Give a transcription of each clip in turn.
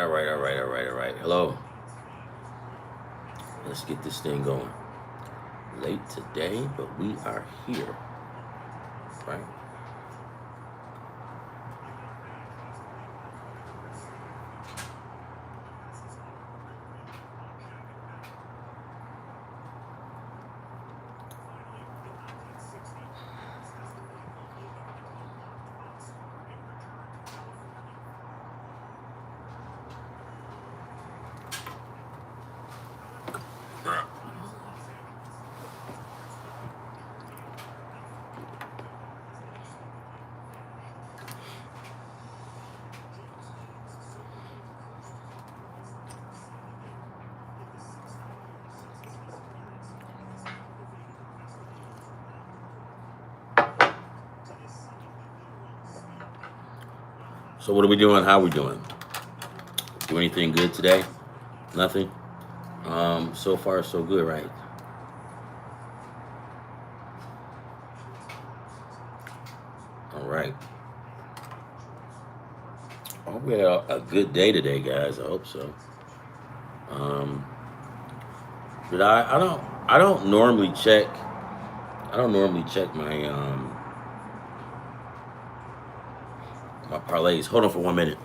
all right. Hello. Let's get this thing going. Late today, but we are here, right? So what are we doing? How are we doing? Do anything good today? Nothing? So far so good, right? All right. Oh, we had a good day today, guys. I hope so. Um, but I don't normally check. I don't normally check my parlays. Hold on for 1 minute.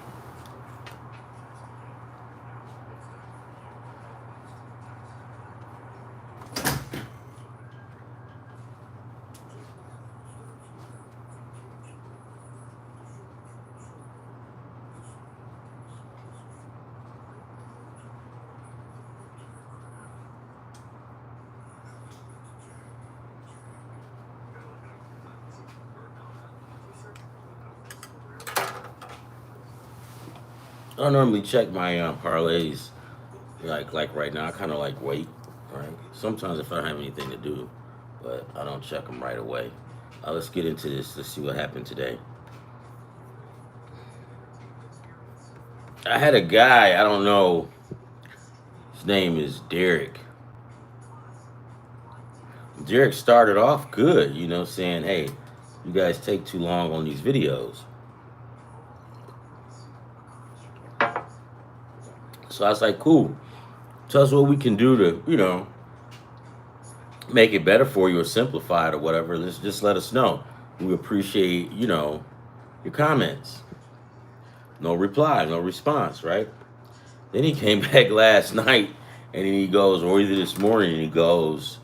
I don't normally check my parlays like right now. I kind of like wait, right? Sometimes if I don't have anything to do, but I don't check them right away. Let's get into this. Let's see what happened today. I had a guy. I don't know. His name is Derek. Derek started off good, saying, "Hey, you guys take too long on these videos." So I was like, "Cool. Tell us what we can do to, make it better for you or simplify it or whatever. Let's just let us know. We appreciate, your comments." No reply, no response, right? Then he came back last night and then he goes, or either this morning, and he goes,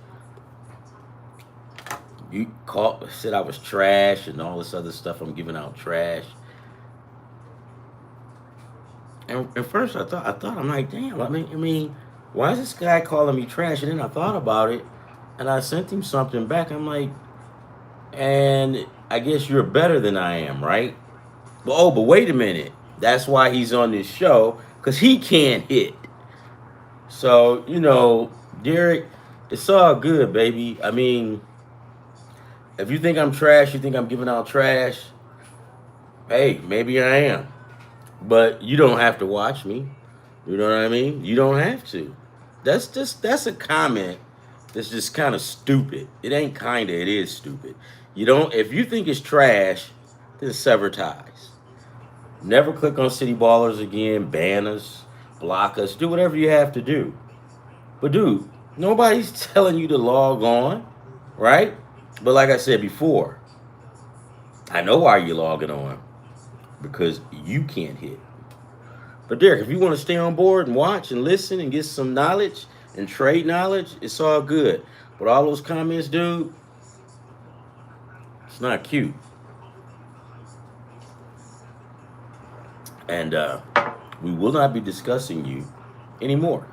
said I was trash and all this other stuff. I'm giving out trash. And at first I thought I'm like, damn, I mean, why is this guy calling me trash? And then I thought about it and I sent him something back. I'm like, and I guess you're better than I am, right? But wait a minute. That's why he's on this show, because he can't hit. So, Derek, it's all good, baby. I mean, if you think I'm trash, you think I'm giving out trash, hey, maybe I am. But you don't have to watch me. You know what I mean? You don't have to. That's a comment that's just kind of stupid. It ain't kinda, it is stupid. You don't If you think it's trash, then sever ties. Never click on City Ballers again, ban us, block us, do whatever you have to do. But dude, nobody's telling you to log on, right? But like I said before, I know why you're logging on. Because you can't hit. But Derek, if you want to stay on board and watch and listen and get some knowledge and trade knowledge, it's all good. But all those comments, dude, it's not cute. And we will not be discussing you anymore.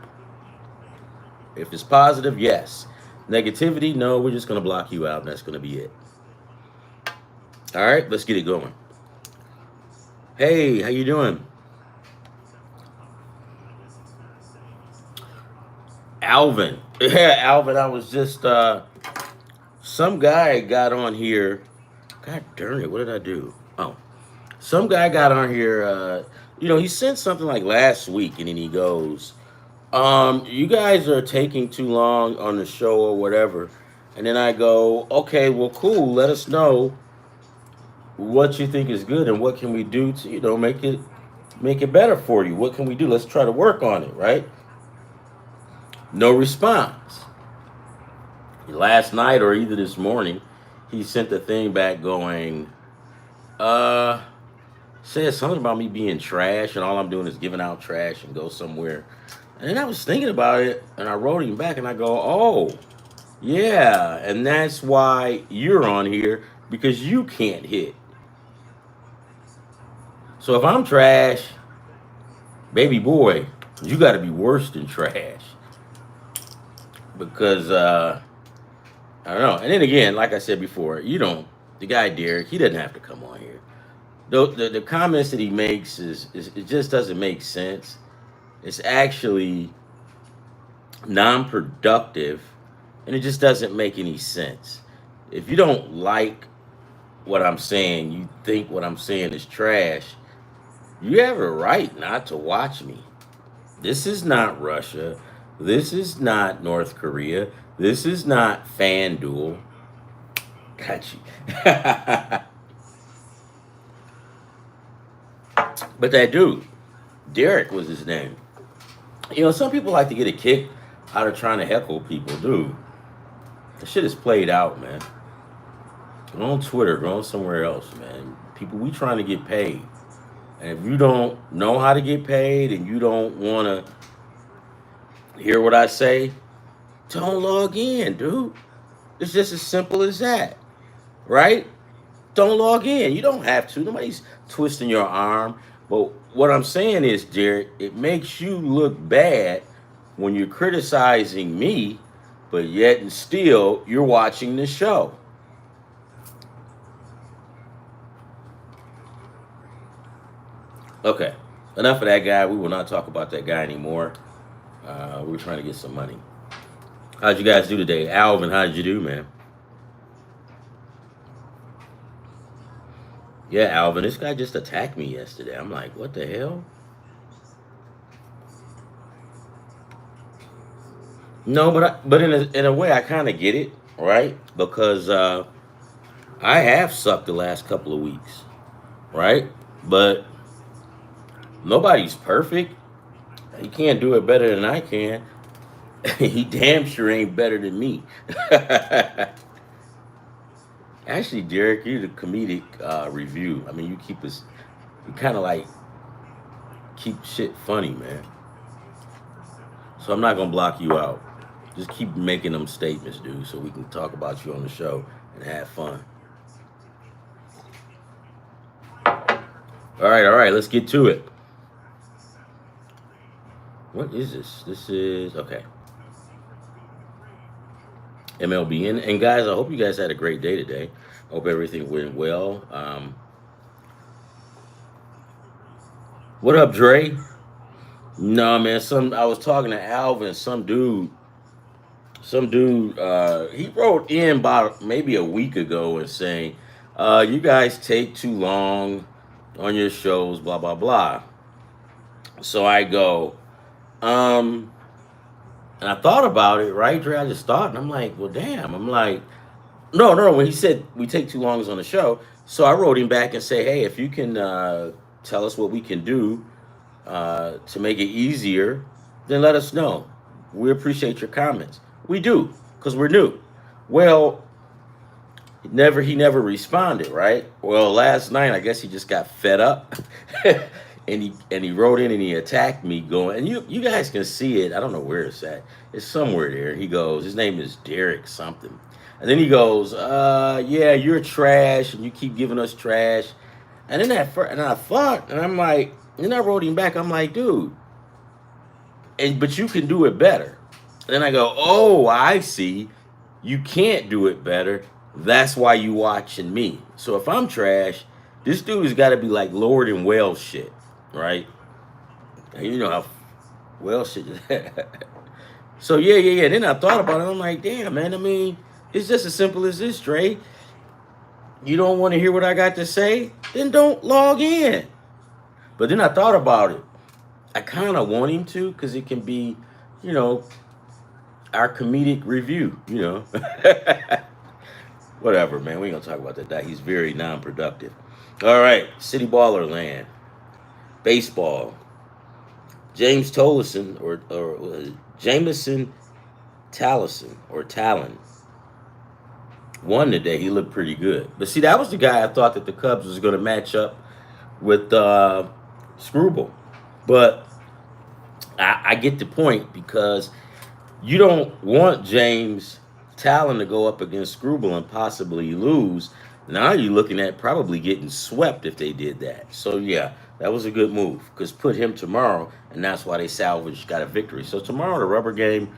If it's positive, yes. Negativity, no, we're just going to block you out and that's going to be it. All right, let's get it going. Hey, how you doing? Alvin. Yeah, Alvin, I was just, some guy got on here. God darn it, what did I do? Oh, some guy got on here, he sent something like last week, and then he goes, you guys are taking too long on the show or whatever. And then I go, okay, well, cool, let us know what you think is good and what can we do to, make it make it better for you. What can we do? Let's try to work on it, right? No response. Last night or either this morning, he sent the thing back going, uh, says something about me being trash and all I'm doing is giving out trash and go somewhere. And then I was thinking about it and I wrote him back and I go, oh, yeah, and that's why you're on here because you can't hit. So if I'm trash, baby boy, you got to be worse than trash because I don't know. And then again, like I said before, you don't. The guy Derek, he doesn't have to come on here. The comments that he makes is it just doesn't make sense. It's actually non-productive, and it just doesn't make any sense. If you don't like what I'm saying, you think what I'm saying is trash, you have a right not to watch me. This is not Russia. This is not North Korea. This is not FanDuel. Got you. But that dude, Derek was his name. You know, some people like to get a kick out of trying to heckle people. Dude, the shit is played out, man. Go on Twitter, go on somewhere else, man. People, we trying to get paid. And if you don't know how to get paid and you don't want to hear what I say, don't log in, dude. It's just as simple as that, right? Don't log in. You don't have to. Nobody's twisting your arm. But what I'm saying is, Jared, it makes you look bad when you're criticizing me, but yet and still you're watching the show. Okay, enough of that guy. We will not talk about that guy anymore. We're trying to get some money. How'd you guys do today? Alvin, how did you do, man? Yeah, Alvin, this guy just attacked me yesterday. I'm like, what the hell? No, but in a way, I kind of get it, right? Because I have sucked the last couple of weeks, right? But nobody's perfect. He can't do it better than I can. He damn sure ain't better than me. Actually, Derek, you're the comedic review. I mean, you kind of like keep shit funny, man. So I'm not gonna block you out. Just keep making them statements, dude, so we can talk about you on the show and have fun. All right, let's get to it. What is this? This is okay. MLB and guys, I hope you guys had a great day today. Hope everything went well. What up, Dre? No, man. I was talking to Alvin. Some dude. He wrote in about maybe a week ago and saying, "You guys take too long on your shows." Blah blah blah. So I go, um, and I thought about it, right, Dre? I just thought, and I'm like, well, damn. I'm like, no. When he said we take too long on the show, so I wrote him back and say, hey, if you can tell us what we can do to make it easier, then let us know. We appreciate your comments. We do, because we're new. Well, he never responded, right? Well, last night I guess he just got fed up. And he wrote in and he attacked me going, and you guys can see it. I don't know where it's at. It's somewhere there. He goes, his name is Derek something. And then he goes, yeah, you're trash and you keep giving us trash. And then and I thought, and I'm like, and I wrote him back, I'm like, dude, but you can do it better. And then I go, oh, I see. You can't do it better. That's why you watching me. So if I'm trash, this dude has got to be like Lord and Wales shit, right? And you know how well shit is. So yeah. Then I thought about it. I'm like, damn, man. I mean, it's just as simple as this, Dre. You don't want to hear what I got to say? Then don't log in. But then I thought about it. I kind of want him to because it can be, you know, our comedic review, you know. Whatever, man. We ain't going to talk about that. He's very non-productive. All right, City Baller Land. Baseball. James Tolleson or Jameson Tallison or Talon won today. He looked pretty good. But see, that was the guy I thought that the Cubs was going to match up with Screwball. But I get the point because you don't want James Talon to go up against Screwball and possibly lose. Now you're looking at probably getting swept if they did that. So yeah, that was a good move because put him tomorrow, and that's why they got a victory. So tomorrow the rubber game,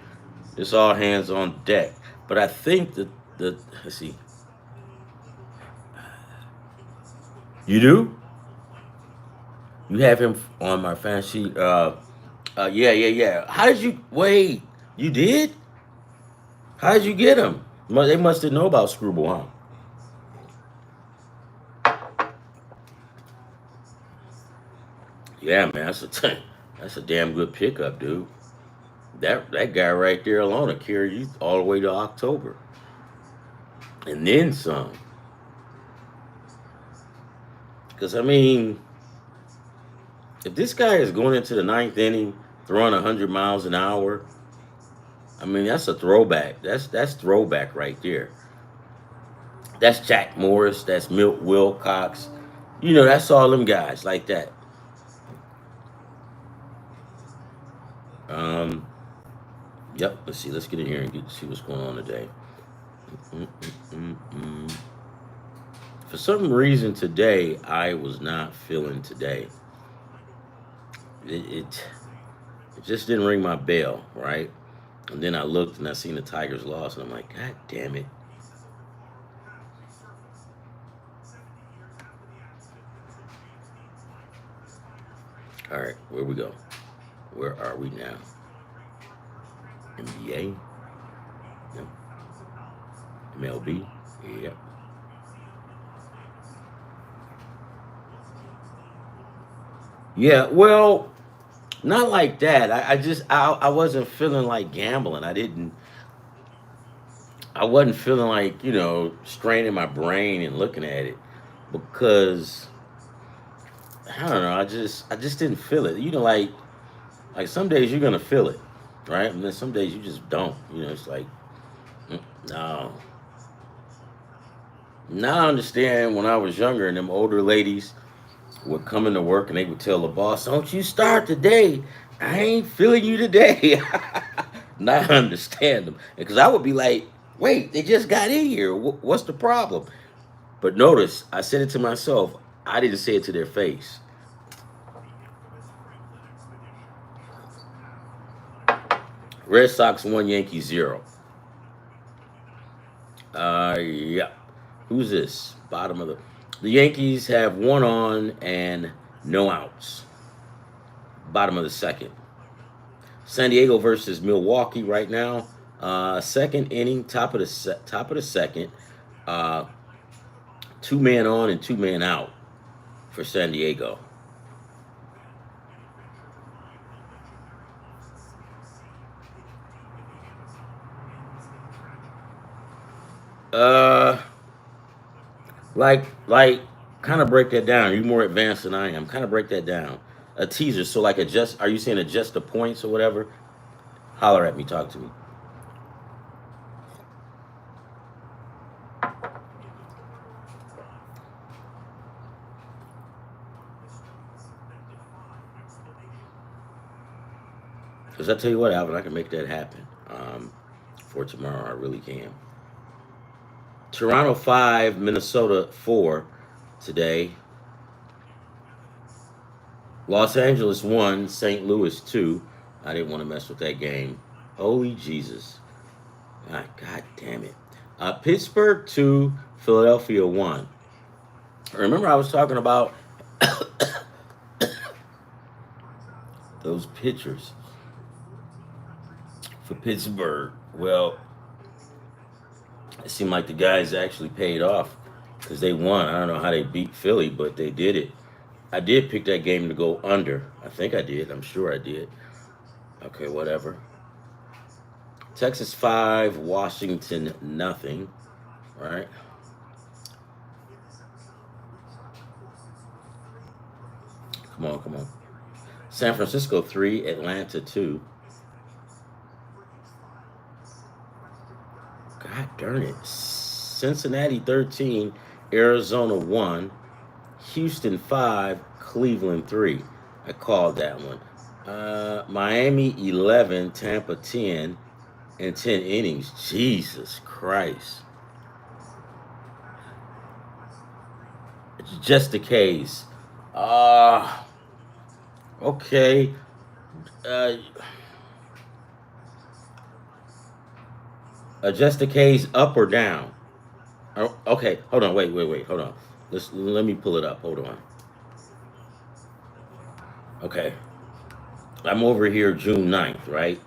it's all hands on deck. But I think that the let's see, you do you have him on my fantasy? Yeah. How did you wait? You did? How did you get him? They must have know about Screwball, huh? Yeah, man, that's a damn good pickup, dude. That guy right there alone will carry you all the way to October, and then some. Because I mean, if this guy is going into the ninth inning throwing 100 miles an hour, I mean that's a throwback. That's throwback right there. That's Jack Morris. That's Milt Wilcox. You know, that's all them guys like that. Um, yep. Let's see. Let's get in here and see what's going on today. Mm-mm-mm-mm. For some reason today, I was not feeling today. It just didn't ring my bell, right? And then I looked and I seen the Tigers lost, and I'm like, God damn it! All right, where we go? Where are we now? NBA? Yep. MLB? Yep. Yeah, well, not like that. I wasn't feeling like gambling. I wasn't feeling like, straining my brain and looking at it because I don't know, I just didn't feel it. Like some days you're gonna feel it, right? And then some days you just don't. It's like no. Now I understand when I was younger and them older ladies would come into work and they would tell the boss, "Don't you start today. I ain't feeling you today." Now I understand them because I would be like, "Wait, they just got in here. What's the problem?" But notice, I said it to myself. I didn't say it to their face. Red Sox 1, Yankees 0. Yeah. Who's this? Bottom of the Yankees have one on and no outs. Bottom of the second. San Diego versus Milwaukee right now. Second inning, top of the second. Uh, Two man on and two man out for San Diego. Uh, like, kind of break that down. You're more advanced than I am. Kind of break that down. A teaser. So like adjust. Are you saying adjust the points or whatever? Holler at me. Talk to me. Because I tell you what, Alvin, I can make that happen. For tomorrow, I really can. Toronto 5, Minnesota 4 today. Los Angeles 1, St. Louis 2. I didn't want to mess with that game. Holy Jesus. God damn it. Pittsburgh 2, Philadelphia 1. Remember, I was talking about those pitchers for Pittsburgh. Well, it seemed like the guys actually paid off because they won. I don't know how they beat Philly, but they did it. I did pick that game to go under. I think I did. I'm sure I did. Okay, whatever. Texas 5, Washington nothing. Right? Come on, come on. San Francisco 3, Atlanta 2. God darn it. Cincinnati 13, Arizona 1, Houston 5, Cleveland 3. I called that one. Miami 11, Tampa 10, in 10 innings. Jesus Christ. It's just the case. Uh, okay. Uh, just the case, up or down? Oh, okay, hold on. Wait. Hold on. Let me pull it up. Hold on. Okay. I'm over here June 9th, right?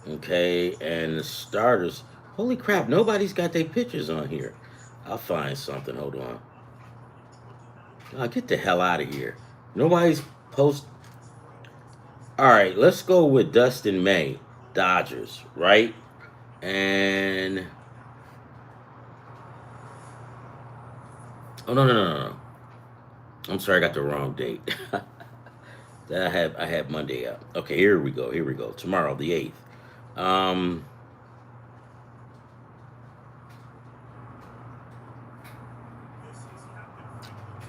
Okay, and the starters. Holy crap, nobody's got their pictures on here. I'll find something. Hold on. Get the hell out of here. Nobody's post. All right, let's go with Dustin May, Dodgers, right? And oh no. I'm sorry, I got the wrong date. I had Monday up. Okay, here we go. Here we go. Tomorrow, the 8th. Um,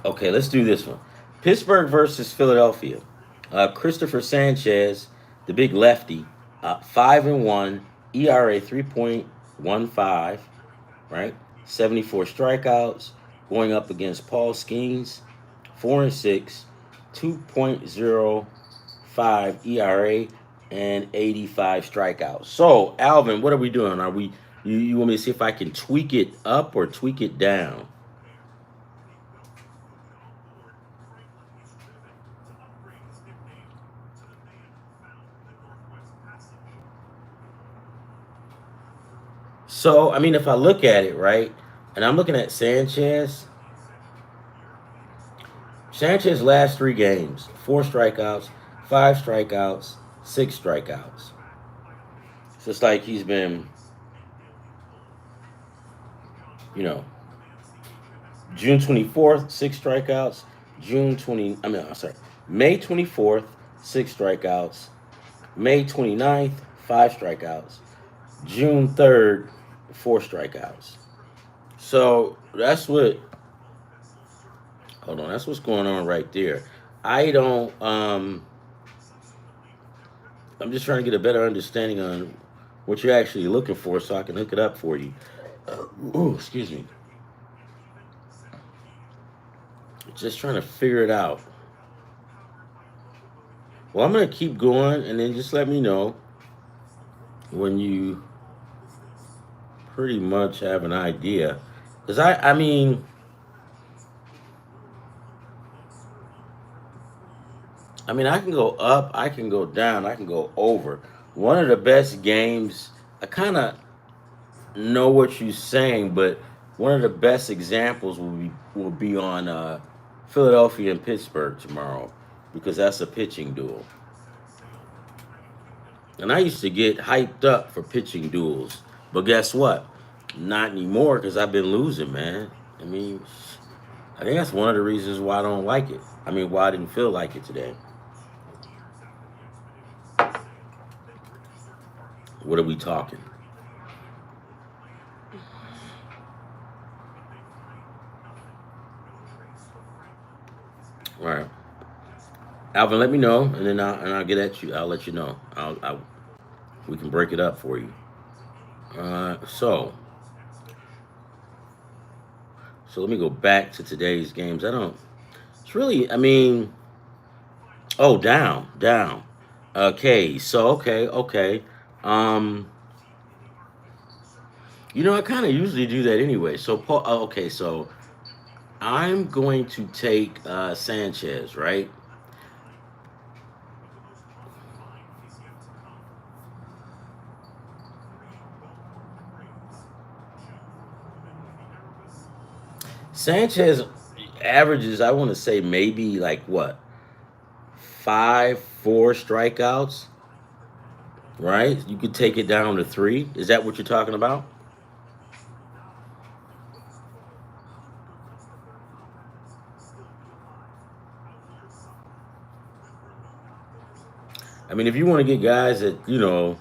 okay, let's do this one. Pittsburgh versus Philadelphia. Christopher Sanchez, the big lefty, 5-1, ERA 3.15, right? 74 strikeouts, going up against Paul Skeens, 4-6, 2.05 ERA, and 85 strikeouts. So, Alvin, what are we doing? Are we? You want me to see if I can tweak it up or tweak it down? So, I mean, if I look at it, right, and I'm looking at Sanchez, Sanchez last 3 games, 4 strikeouts, 5 strikeouts, 6 strikeouts. So it's like he's been, you know, June 24th, 6 strikeouts. I'm sorry, May 24th, 6 strikeouts. May 29th, 5 strikeouts. June 3rd, 4 strikeouts. So hold on, that's what's going on right there. I don't, I'm just trying to get a better understanding on what you're actually looking for so I can hook it up for you. Excuse me. Just trying to figure it out. Well, I'm going to keep going and then just let me know when you pretty much have an idea. Because I can go up, I can go down, I can go over. One of the best games, I kind of know what you're saying, but one of the best examples will be on Philadelphia and Pittsburgh tomorrow because that's a pitching duel. And I used to get hyped up for pitching duels, but guess what? Not anymore because I've been losing, man. I mean, I think that's one of the reasons why I don't like it. I mean, why I didn't feel like it today. What are we talking? All right, Alvin, let me know, and then I'll get at you. I'll let you know. We can break it up for you. So let me go back to today's games. I don't. It's really. I mean, oh, down. Okay, so okay. Um, I kind of usually do that anyway. So Paul. Okay, so I'm going to take Sanchez, right? Sanchez averages. I want to say maybe like what 4 strikeouts, right? You could take it down to 3. Is that what you're talking about? I mean, if you want to get guys that, to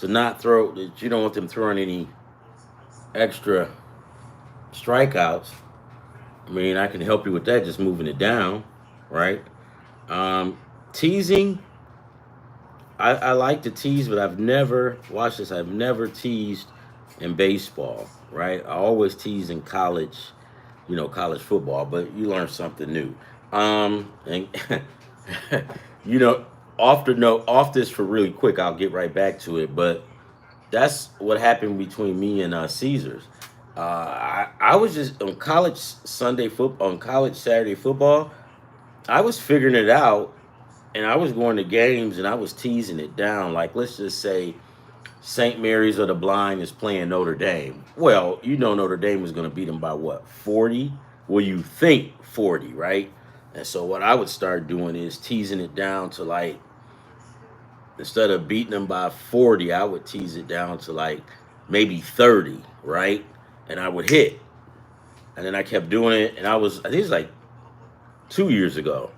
not throw, that you don't want them throwing any extra strikeouts, I mean, I can help you with that, just moving it down, right? Um, Teasing, I like to tease, but I've never, watch this, I've never teased in baseball, right? I always tease in college, college football, but you learn something new. And you know, off this for really quick, I'll get right back to it, but that's what happened between me and Caesars. I was just on college Sunday football, on college Saturday football. I was figuring it out, and I was going to games, and I was teasing it down. Like, let's just say St. Mary's of the Blind is playing Notre Dame. Well, Notre Dame was going to beat them by what, 40? Well, you think 40, right? And so what I would start doing is teasing it down to like, instead of beating them by 40, I would tease it down to like maybe 30, right? And I would hit. And then I kept doing it, and I think it was like 2 years ago.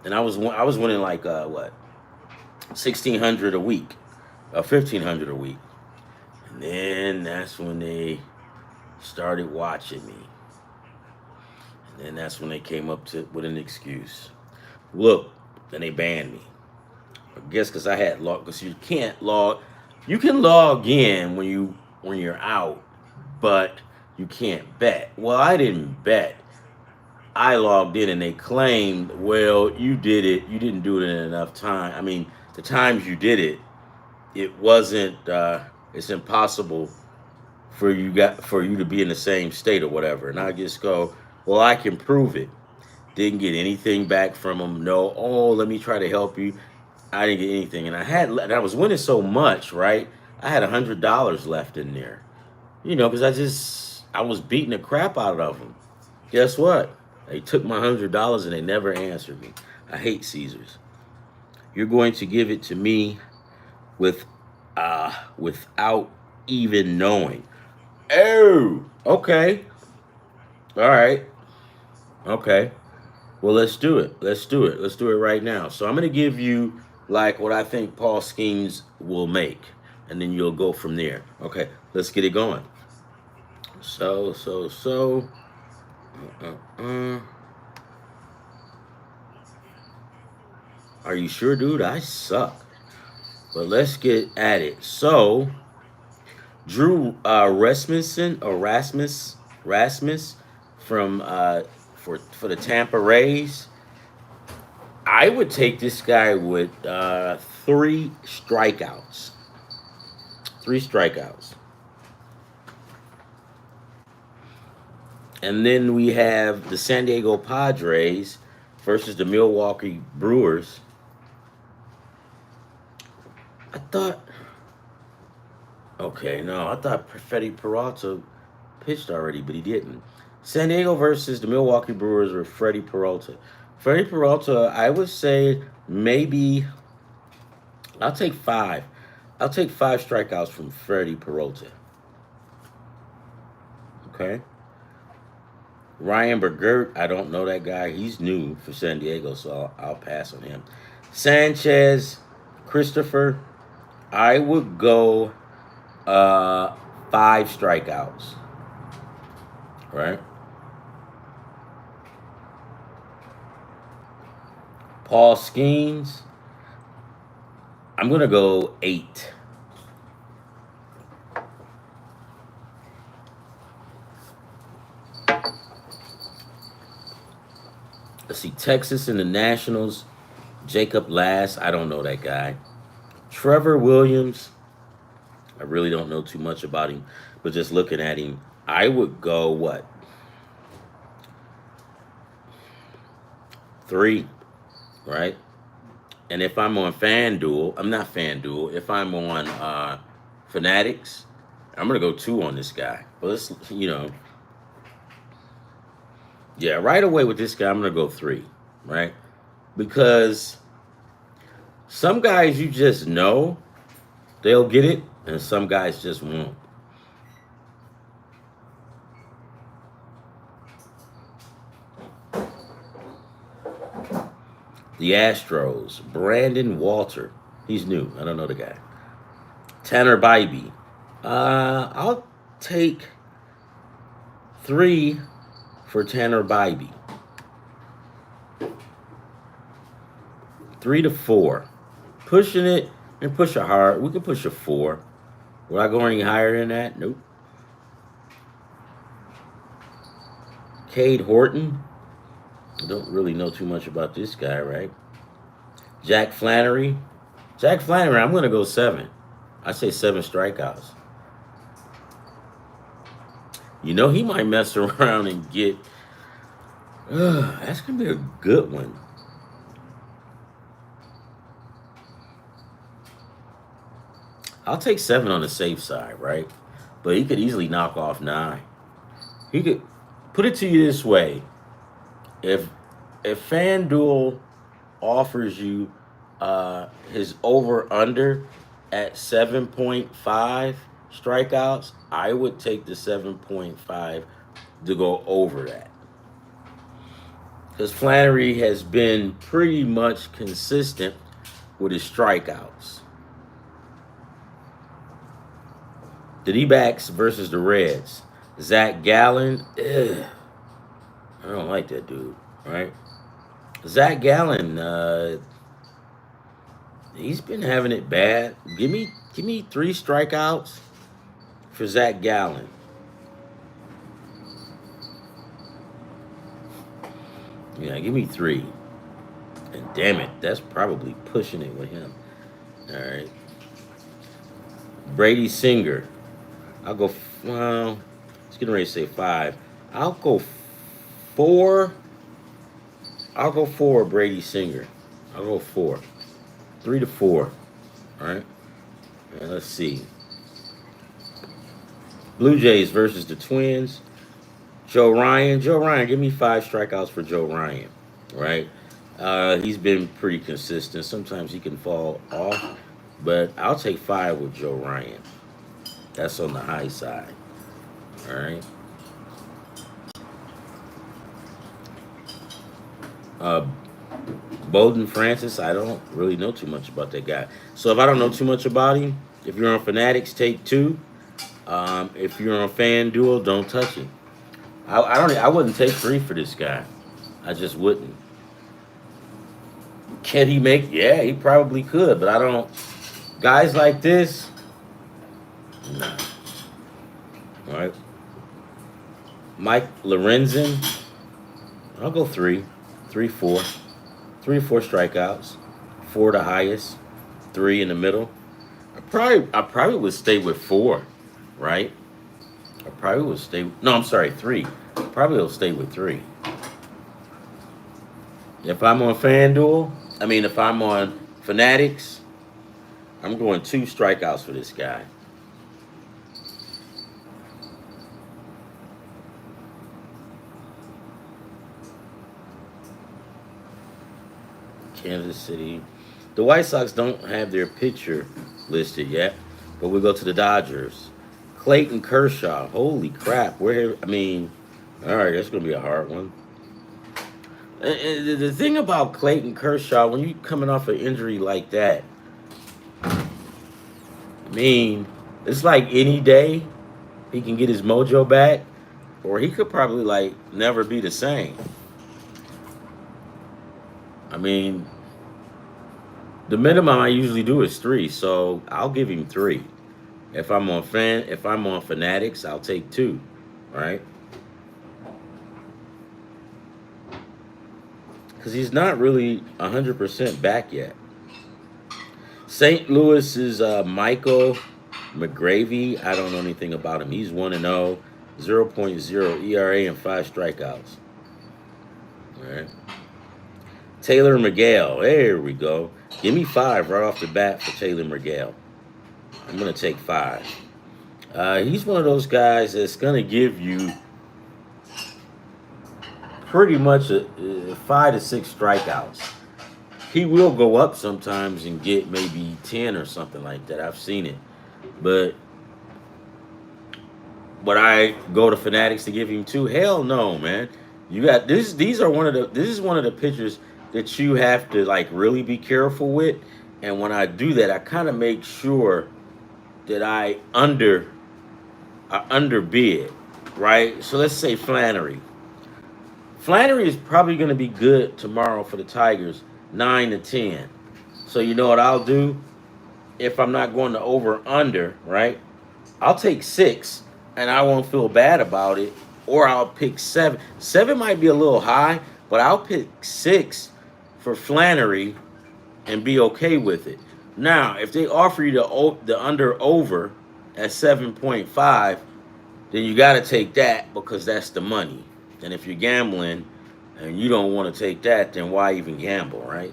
And I was winning like what, 1,600 a week, 1,500 a week. And then that's when they started watching me. And then that's when they came up with an excuse. Look, then they banned me. I guess because I had log, because you can't log. You can log in when you're out, but you can't bet. Well, I didn't bet. I logged in and they claimed, well, you did it. You didn't do it in enough time. I mean, the times you did it, it wasn't. It's impossible for you to be in the same state or whatever. And I just go, well, I can prove it. Didn't get anything back from them. No, oh, let me try to help you. I didn't get anything, and I was winning so much, right? I had $100 left in there, because I was beating the crap out of them. Guess what? They took my $100 and they never answered me. I hate Caesars. You're going to give it to me with, without even knowing. Oh, okay, all right, okay. Well, let's do it. Let's do it. Let's do it right now. So I'm going to give you like what I think Paul Schemes will make, and then you'll go from there. Okay, let's get it going. So. Are you sure, dude? I suck. But let's get at it. So, Drew Rasmus from for the Tampa Rays. I would take this guy with 3 strikeouts. 3 strikeouts. And then we have the San Diego Padres versus the Milwaukee Brewers. I thought, okay, no, I thought Freddie Peralta pitched already, but he didn't. San Diego versus the Milwaukee Brewers with Freddie Peralta. Freddie Peralta, I would say maybe, I'll take 5. I'll take 5 strikeouts from Freddie Peralta. Okay. Ryan Bergert, I don't know that guy. He's new for San Diego, so I'll pass on him. Sanchez, Christopher, I would go 5 strikeouts. Right? Paul Skeens, I'm going to go 8. Let's see, Texas and the Nationals, Jacob Last, I don't know that guy. Trevor Williams, I really don't know too much about him, but just looking at him, I would go what? 3, right? And if I'm on FanDuel, I'm not FanDuel. If I'm on Fanatics, I'm gonna go 2 on this guy. But let's, yeah, right away with this guy, I'm gonna go 3, right? Because some guys you just know they'll get it, and some guys just won't. The Astros, Brandon Walter. He's new. I don't know the guy. Tanner Bybee. I'll take 3 for Tanner Bybee. 3 to 4. Pushing it and push it hard. We can push a 4. Will I go any higher than that? Nope. Cade Horton. I don't really know too much about this guy, right? Jack Flannery. Jack Flannery, I'm going to go 7. I say 7 strikeouts. You know, he might mess around and get... that's going to be a good one. I'll take 7 on the safe side, right? But he could easily knock off 9. He could... Put it to you this way. If FanDuel offers you his over-under at 7.5 strikeouts, I would take the 7.5 to go over that. Because Flannery has been pretty much consistent with his strikeouts. The D-backs versus the Reds. Zach Gallen, I don't like that dude, right? Zach Gallen, he's been having it bad. Give me 3 strikeouts for Zach Gallen. Yeah, give me 3. And damn it, that's probably pushing it with him. All right. Brady Singer. I'll go, well, it's getting ready to say 5. I'll go 4. I'll go 4, Brady Singer. I'll go 4. 3 to 4. All right. And let's see. Blue Jays versus the Twins. Joe Ryan. Joe Ryan, give me 5 strikeouts for Joe Ryan. Right? He's been pretty consistent. Sometimes he can fall off. But I'll take 5 with Joe Ryan. That's on the high side. All right. Bowden Francis, I don't really know too much about that guy. So if I don't know too much about him, if you're on Fanatics, take 2. If you're on FanDuel, don't touch it. I wouldn't take 3 for this guy. I just wouldn't. Can he make? Yeah, he probably could, but I don't. Guys like this, nah. All right. Mike Lorenzen, I'll go 3. 3, 4. 3 or 4 strikeouts. 4 the highest. 3 in the middle. I probably would stay with 4, right? I probably would stay. No, I'm sorry, 3. Probably will stay with 3. If I'm on FanDuel, if I'm on Fanatics, I'm going 2 strikeouts for this guy. Kansas City. The White Sox don't have their pitcher listed yet, but we'll go to the Dodgers. Clayton Kershaw. Holy crap. All right, that's going to be a hard one. And the thing about Clayton Kershaw, when you're coming off an injury like that, it's like any day he can get his mojo back, or he could probably, never be the same. The minimum I usually do is 3, so I'll give him 3. If I'm on Fanatics, I'll take 2, right? Because he's not really 100% back yet. St. Louis is Michael McGravy. I don't know anything about him. He's 1-0, 0.0 ERA and 5 strikeouts. All right. Taylor Miguel. There we go. Give me 5 right off the bat for Taylor Miguel. I'm going to take 5. He's one of those guys that's going to give you pretty much 5 to 6 strikeouts. He will go up sometimes and get maybe 10 or something like that. I've seen it. But would I go to Fanatics to give him 2? Hell no, man. You got this. This is one of the pitchers that you have to really be careful with. And when I do that, I kind of make sure that I underbid, right? So let's say Flannery. Flannery is probably going to be good tomorrow for the Tigers, 9 to 10. So you know what I'll do if I'm not going to over under, right? I'll take 6, and I won't feel bad about it. Or I'll pick 7. 7 might be a little high, but I'll pick 6 for Flannery and be okay with it. Now, if they offer you the under over at 7.5, then you got to take that because that's the money. And if you're gambling and you don't want to take that, then why even gamble, right?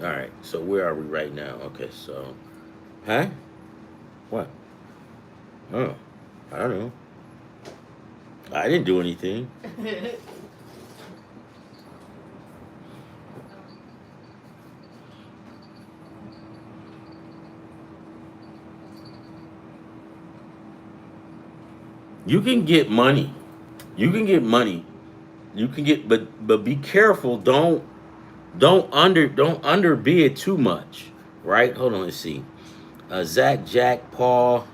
All right. So where are we right now? Okay. So, huh? What? Oh, I don't know. I didn't do anything. You can get money. You can get money. You can get, but be careful. Don't underbid too much, right? Hold on. Let's see. Zach, Jack, Paul.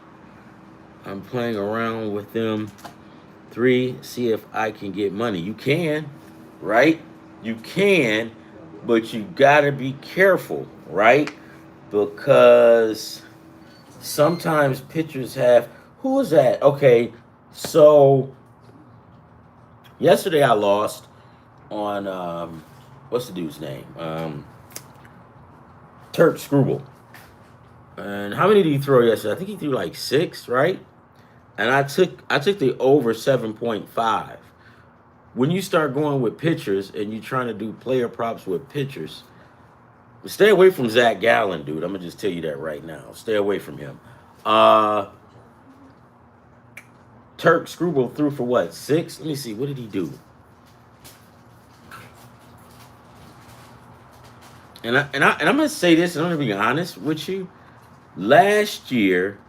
I'm playing around with them. 3. See if I can get money. You can, right? You can, but you gotta be careful, right? Because sometimes pitchers have. Who is that? Okay, so yesterday I lost on what's the dude's name? Turk Scrubble. And how many did he throw yesterday? I think he threw like 6, right? And I took the over 7.5. When you start going with pitchers and you're trying to do player props with pitchers, stay away from Zach Gallen, dude. I'm gonna just tell you that right now. Stay away from him. Uh Turk Scrubble threw for what? 6? Let me see. What did he do? And I'm gonna say this, and I'm gonna be honest with you. Last year,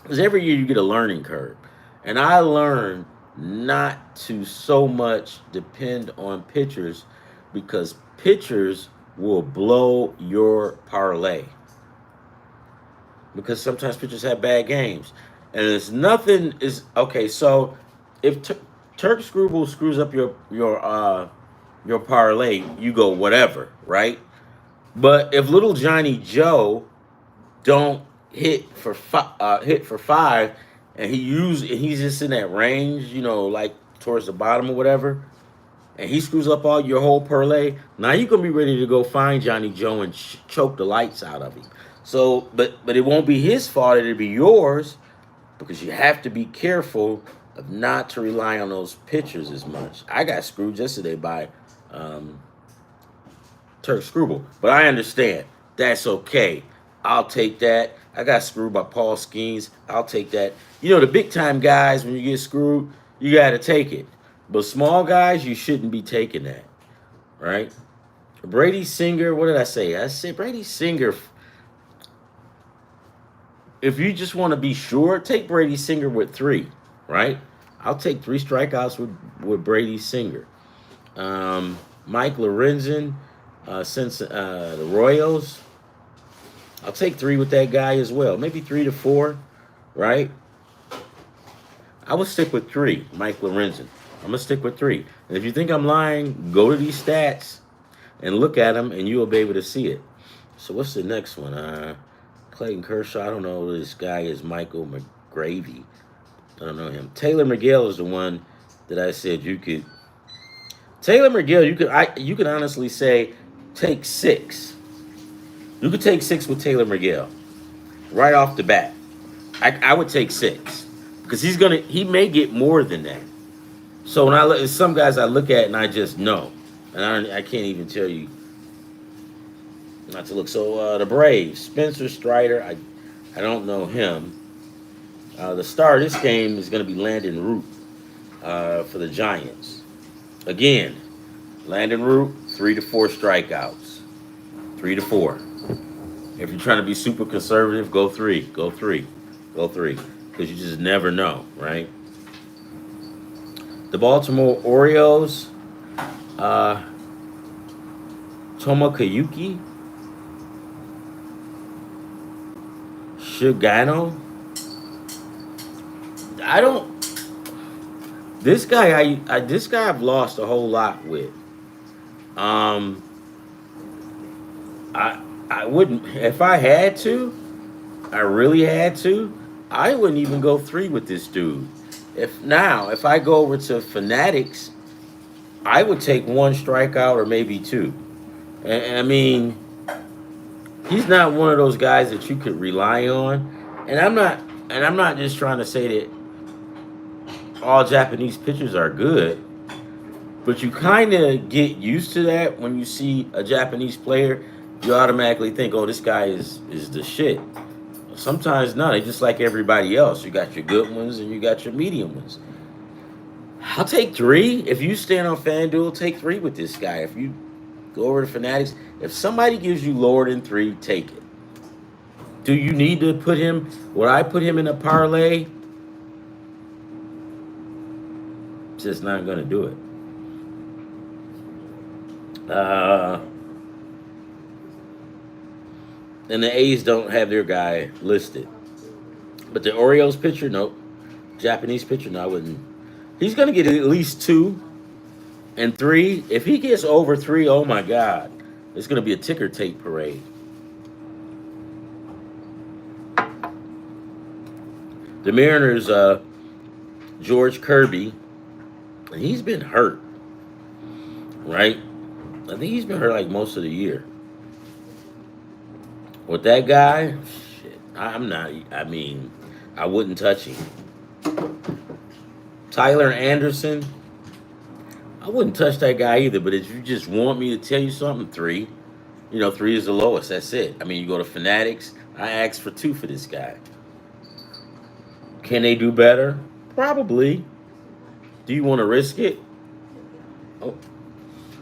because every year you get a learning curve, and I learned not to so much depend on pitchers because pitchers will blow your parlay because sometimes pitchers have bad games, and it's nothing is okay. So if Turk Screwball screws up your parlay, you go whatever, right? But if little Johnny Joe don't hit for 5, and he's just in that range, like towards the bottom or whatever, and he screws up all your whole parlay. Now you're gonna be ready to go find Johnny Joe and choke the lights out of him. So, but it won't be his fault; it'll be yours because you have to be careful of not to rely on those pitchers as much. I got screwed yesterday by um, Turk Screwball, but I understand that's okay. I'll take that. I got screwed by Paul Skeens. I'll take that. The big time guys, when you get screwed, you got to take it. But small guys, you shouldn't be taking that, right? Brady Singer, what did I say? I said Brady Singer. If you just want to be sure, take Brady Singer with 3, right? I'll take 3 strikeouts with Brady Singer. Mike Lorenzen, since the Royals, I'll take 3 with that guy as well. Maybe 3 to 4, right? I would stick with 3, Mike Lorenzen. I'm gonna stick with 3. And if you think I'm lying, go to these stats and look at them, and you will be able to see it. So what's the next one? Clayton Kershaw. I don't know who this guy is. Michael McGravy. I don't know him. Taylor Miguel is the one that I said you could. Taylor Miguel, you could honestly say take 6. You could take 6 with Taylor Miguel right off the bat. I would take 6 because he may get more than that. So when I look, some guys I look at and I just know, and I can't even tell you not to look. So the Braves, Spencer Strider, I don't know him. The star of this game is going to be Landon Root for the Giants. Again, Landon Root, 3 to 4 strikeouts, 3 to 4. If you're trying to be super conservative, go 3, go 3, go 3, because you just never know, right? The Baltimore Orioles, Tomo Kayuki. Shigano. I don't. This guy, this guy, I've lost a whole lot with. Um, I I wouldn't if I had to. I really had to. I wouldn't even go three with this dude. If I go over to Fanatics, I would take one strikeout or maybe two. And I mean, he's not one of those guys that you could rely on. And I'm not just trying to say that all Japanese pitchers are good, but you kind of get used to that when you see a Japanese player. You automatically think, "Oh, this guy is the shit." Sometimes not. It's just like everybody else. You got your good ones and you got your medium ones. I'll take three. If you stand on FanDuel, take three with this guy. If you go over to Fanatics, if somebody gives you lower than three, take it. Do you need to put him? Would I put him in a parlay? Just not going to do it. And the A's don't have their guy listed. But the Orioles pitcher, nope. Japanese pitcher, no, I wouldn't. He's going to get at least two and three. If he gets over three, oh my God. It's going to be a ticker tape parade. The Mariners, George Kirby, he's been hurt, right? I think he's been hurt like most of the year. With that guy, shit, I'm not. I mean, I wouldn't touch him. Tyler Anderson, I wouldn't touch that guy either. But if you just want me to tell you something, three. You know, three is the lowest. That's it. I mean, you go to Fanatics. I asked for two for this guy. Can they do better? Probably. Do you want to risk it? Oh,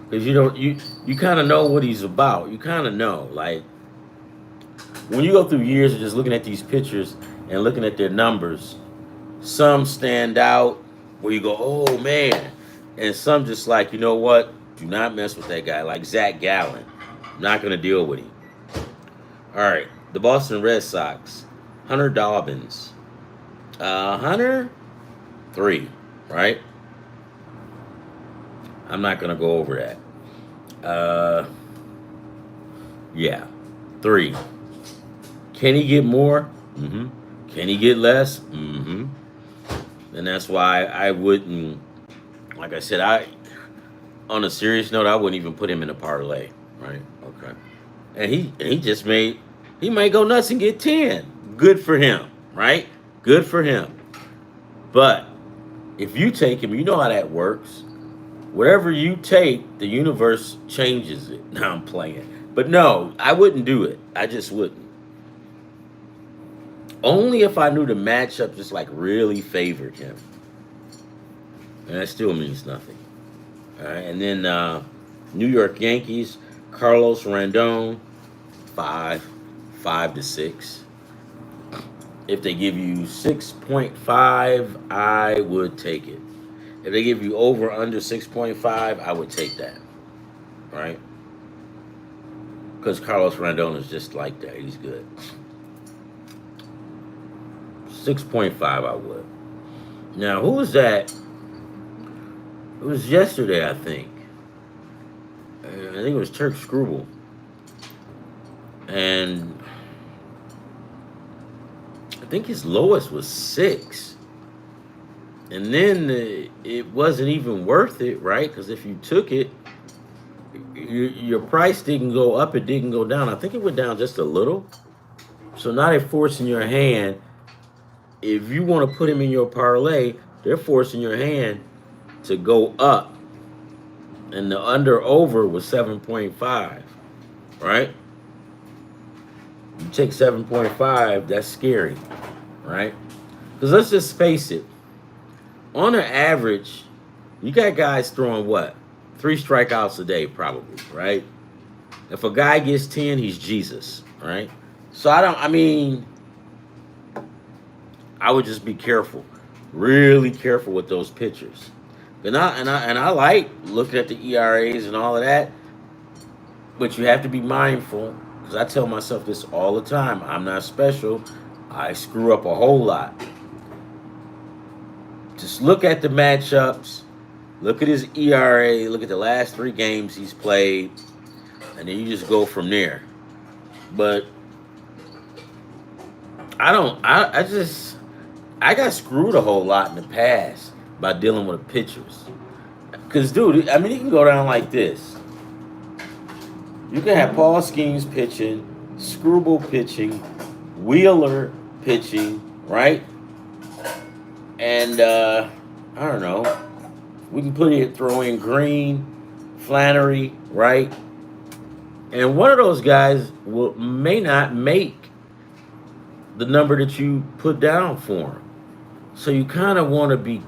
because you kind of know what he's about. You kind of know, like when you go through years of just looking at these pictures and looking at their numbers, some stand out where you go, oh man, and some just like, you know what? Do not mess with that guy. Like Zach Gallen, not gonna deal with him. All right, the Boston Red Sox, Hunter Dobbins. Hunter, three, right? I'm not gonna go over that. Yeah, three. Can he get more? Mm-hmm. Can he get less? Mm-hmm. And that's why I wouldn't. Like I said, on a serious note, I wouldn't even put him in a parlay, right? Okay. And he might go nuts and get 10. Good for him, right? Good for him. But if you take him, you know how that works. Whatever you take, the universe changes it. Now I'm playing. But no, I wouldn't do it. I just wouldn't. Only if I knew the matchup just like really favored him. And that still means nothing. All right. And then New York Yankees, Carlos Rondon, 5 to 6. If they give you 6.5, I would take it. If they give you over under 6.5, I would take that. Right? Because Carlos Rondon is just like that. He's good. 6.5, I would. Now, who was that? It was yesterday, I think. I think it was Turk Scrubble. And I think his lowest was 6. And then it wasn't even worth it, right? Because if you took it, your price didn't go up, it didn't go down. I think it went down just a little. So now they're forcing your hand. If you want to put him in your parlay, they're forcing your hand to go up. And the under-over was 7.5, right? You take 7.5, that's scary, right? Because let's just face it. On an average, you got guys throwing what? 3 strikeouts a day, probably, right? If a guy gets 10, he's Jesus, right? So I would just be careful, really careful with those pitchers. And I like looking at the ERAs and all of that, but you have to be mindful because I tell myself this all the time. I'm not special. I screw up a whole lot. Just look at the matchups, look at his ERA, look at the last 3 games he's played, and then you just go from there. But I don't. I got screwed a whole lot in the past by dealing with pitchers. Cause dude, I mean, it can go down like this. You can have Paul Skeens pitching, Screwball pitching, Wheeler pitching, right? And I don't know. We can throw in Green, Flannery, right? And one of those guys may not make the number that you put down for him. So you kind of want to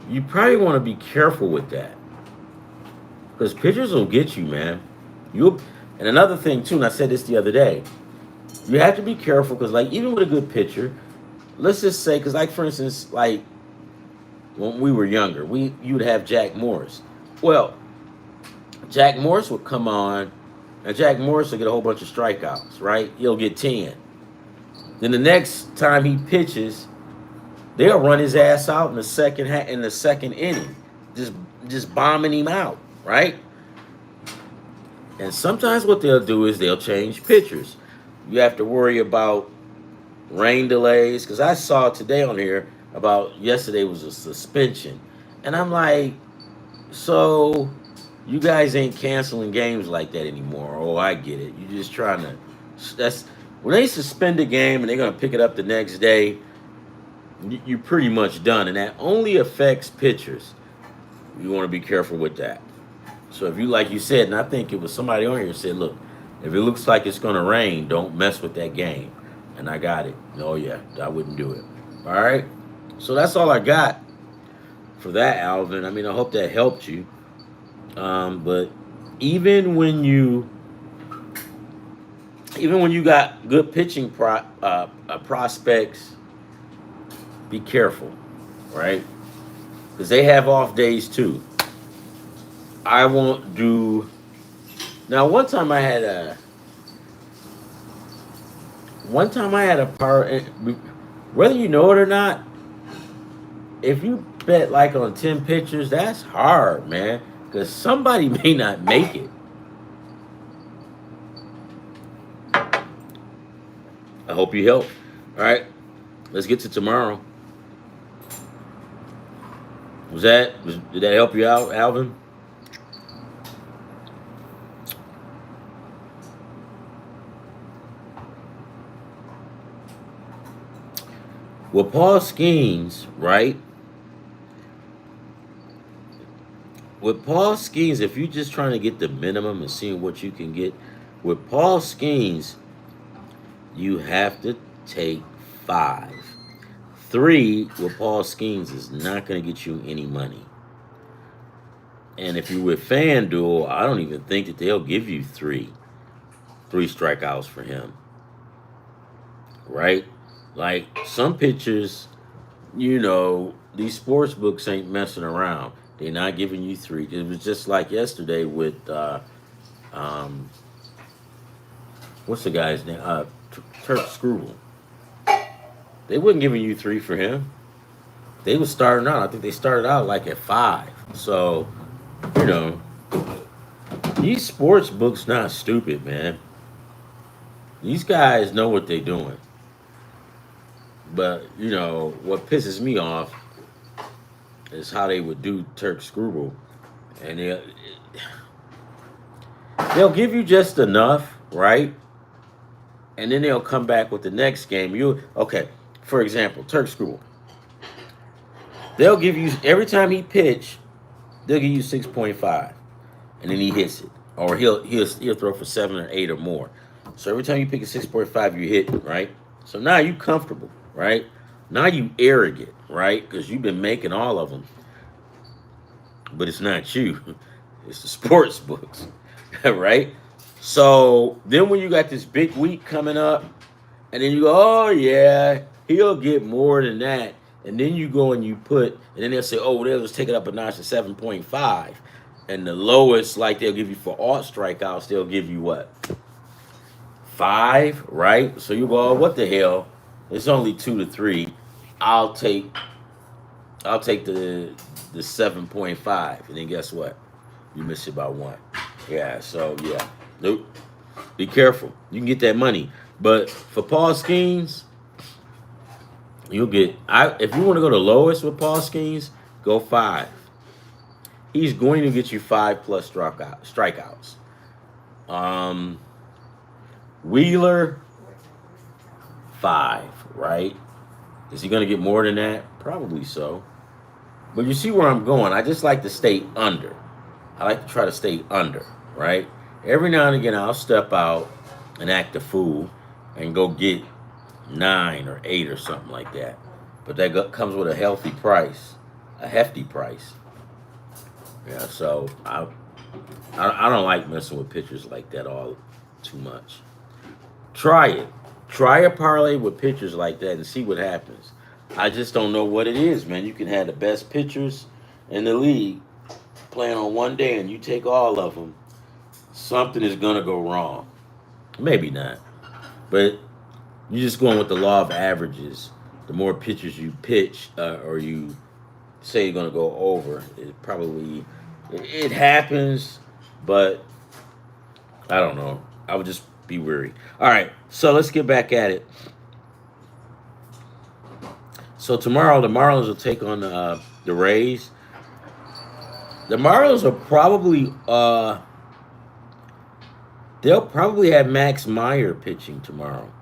you probably want to be careful with that. Because pitchers will get you, man. And another thing, too, and I said this the other day, you have to be careful because, like, even with a good pitcher, let's just say, because, like, for instance, like, when we were younger, you would have Jack Morris. Well, Jack Morris would come on, and Jack Morris will get a whole bunch of strikeouts, right? He'll get 10. Then the next time he pitches, they'll run his ass out in the second inning, just bombing him out, right? And sometimes what they'll do is they'll change pitchers. You have to worry about rain delays, because I saw today on here about yesterday was a suspension, and I'm like, so you guys ain't canceling games like that anymore? Oh, I get it. You're just trying to. That's when they suspend a game and they're gonna pick it up the next day. You're pretty much done, and that only affects pitchers. You want to be careful with that. So if you, like you said, and I think it was somebody on here said, look, if it looks like it's gonna rain, don't mess with that game. And I got it. Oh yeah, I wouldn't do it. All right. So that's all I got for that, Alvin. I mean, I hope that helped you. But even when you got good pitching prospects, be careful, right? Because they have off days too. I won't do. Now, one time I had a part. Whether you know it or not, if you bet like on 10 pitchers, that's hard, man. Because somebody may not make it. I hope you help. All right, let's get to tomorrow. Did that help you out, Alvin? Well, Paul Skeens, right? With Paul Skeens, if you're just trying to get the minimum and seeing what you can get, with Paul Skeens, you have to take 5. 3 with Paul Skeens is not going to get you any money. And if you're with FanDuel, I don't even think that they'll give you 3 strikeouts for him. Right? Like, some pitchers, these sports books ain't messing around. They're not giving you 3. It was just like yesterday with, what's the guy's name? Turk Screwball. They wasn't giving you 3 for him. They was starting out. I think they started out like at 5. So, these sports books not stupid, man. These guys know what they're doing. But, what pisses me off is how they would do Turk Screwball. And they'll give you just enough, right? And then they'll come back with the next game. Okay, for example, Turk Screwball. They'll give you, every time he pitch, they'll give you 6.5. And then he hits it. Or he'll throw for 7 or 8 or more. So every time you pick a 6.5, you hit, right? So now you comfortable, right? Now you arrogant, right? Because you've been making all of them. But it's not you. It's the sports books, right? So then when you got this big week coming up, and then you go, oh, yeah, he'll get more than that. And then you go and you and then they'll say, oh, they'll just take it up a notch to 7.5. And the lowest, like they'll give you for all strikeouts, they'll give you what? 5, right? So you go, oh, what the hell? It's only 2 to 3. I'll take I'll take the 7.5, and then guess what? You miss it by one. Yeah. So yeah. Nope. Be careful. You can get that money, but for Paul Skeens, you'll get. If you want to go the lowest with Paul Skeens, go 5. He's going to get you 5+ strikeouts. Um, Wheeler 5, right? Is he going to get more than that? Probably so. But you see where I'm going. I just like to stay under. I like to try to stay under, right? Every now and again, I'll step out and act a fool and go get 9 or 8 or something like that. But that comes with a healthy price, a hefty price. Yeah, so I don't like messing with pitchers like that all too much. Try it. Try a parlay with pitchers like that and see what happens. I just don't know what it is, man. You can have the best pitchers in the league playing on one day and you take all of them. Something is going to go wrong. Maybe not. But you're just going with the law of averages. The more pitchers you pitch or you say you're going to go over, it happens, but I don't know. I would just be weary. All right, so let's get back at it. So tomorrow, the Marlins will take on the Rays. The Marlins are probably they'll probably have Max Meyer pitching tomorrow.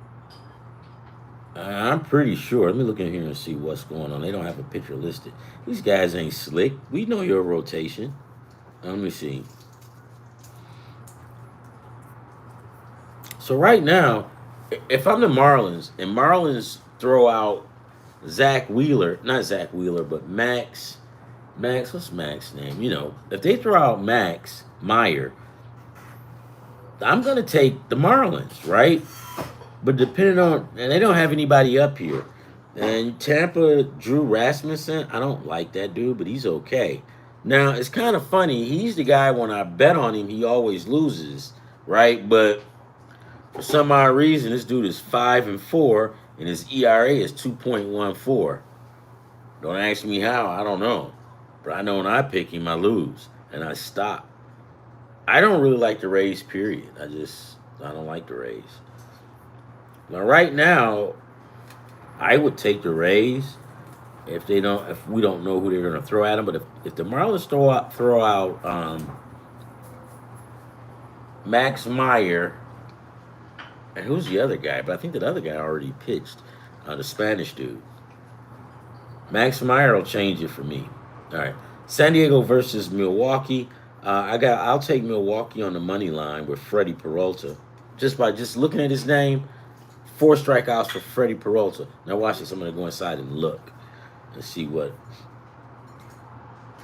I'm pretty sure. Let me look in here and see what's going on. They don't have a pitcher listed. These guys ain't slick. We know your rotation. Let me see. So right now, if I'm the Marlins and Marlins throw out Zach Wheeler, not Zach Wheeler, but what's Max's name? If they throw out Max Meyer, I'm going to take the Marlins, right? But depending on, and they don't have anybody up here. And Tampa, Drew Rasmussen, I don't like that dude, but he's okay. Now, it's kind of funny. He's the guy, when I bet on him, he always loses, right? But for some odd reason, this dude is 5-4, and his ERA is 2.14. Don't ask me how. I don't know. But I know when I pick him, I lose, and I stop. I don't really like the Rays, period. I don't like the Rays. Now, right now, I would take the Rays if we don't know who they're going to throw at them. But if the Marlins throw out Max Meyer, and who's the other guy? But I think that other guy already pitched, the Spanish dude. Max Meyer will change it for me. All right, San Diego versus Milwaukee. I'll take Milwaukee on the money line with Freddie Peralta. Just by looking at his name, 4 strikeouts for Freddie Peralta. Now watch this. I'm going to go inside and look and see what.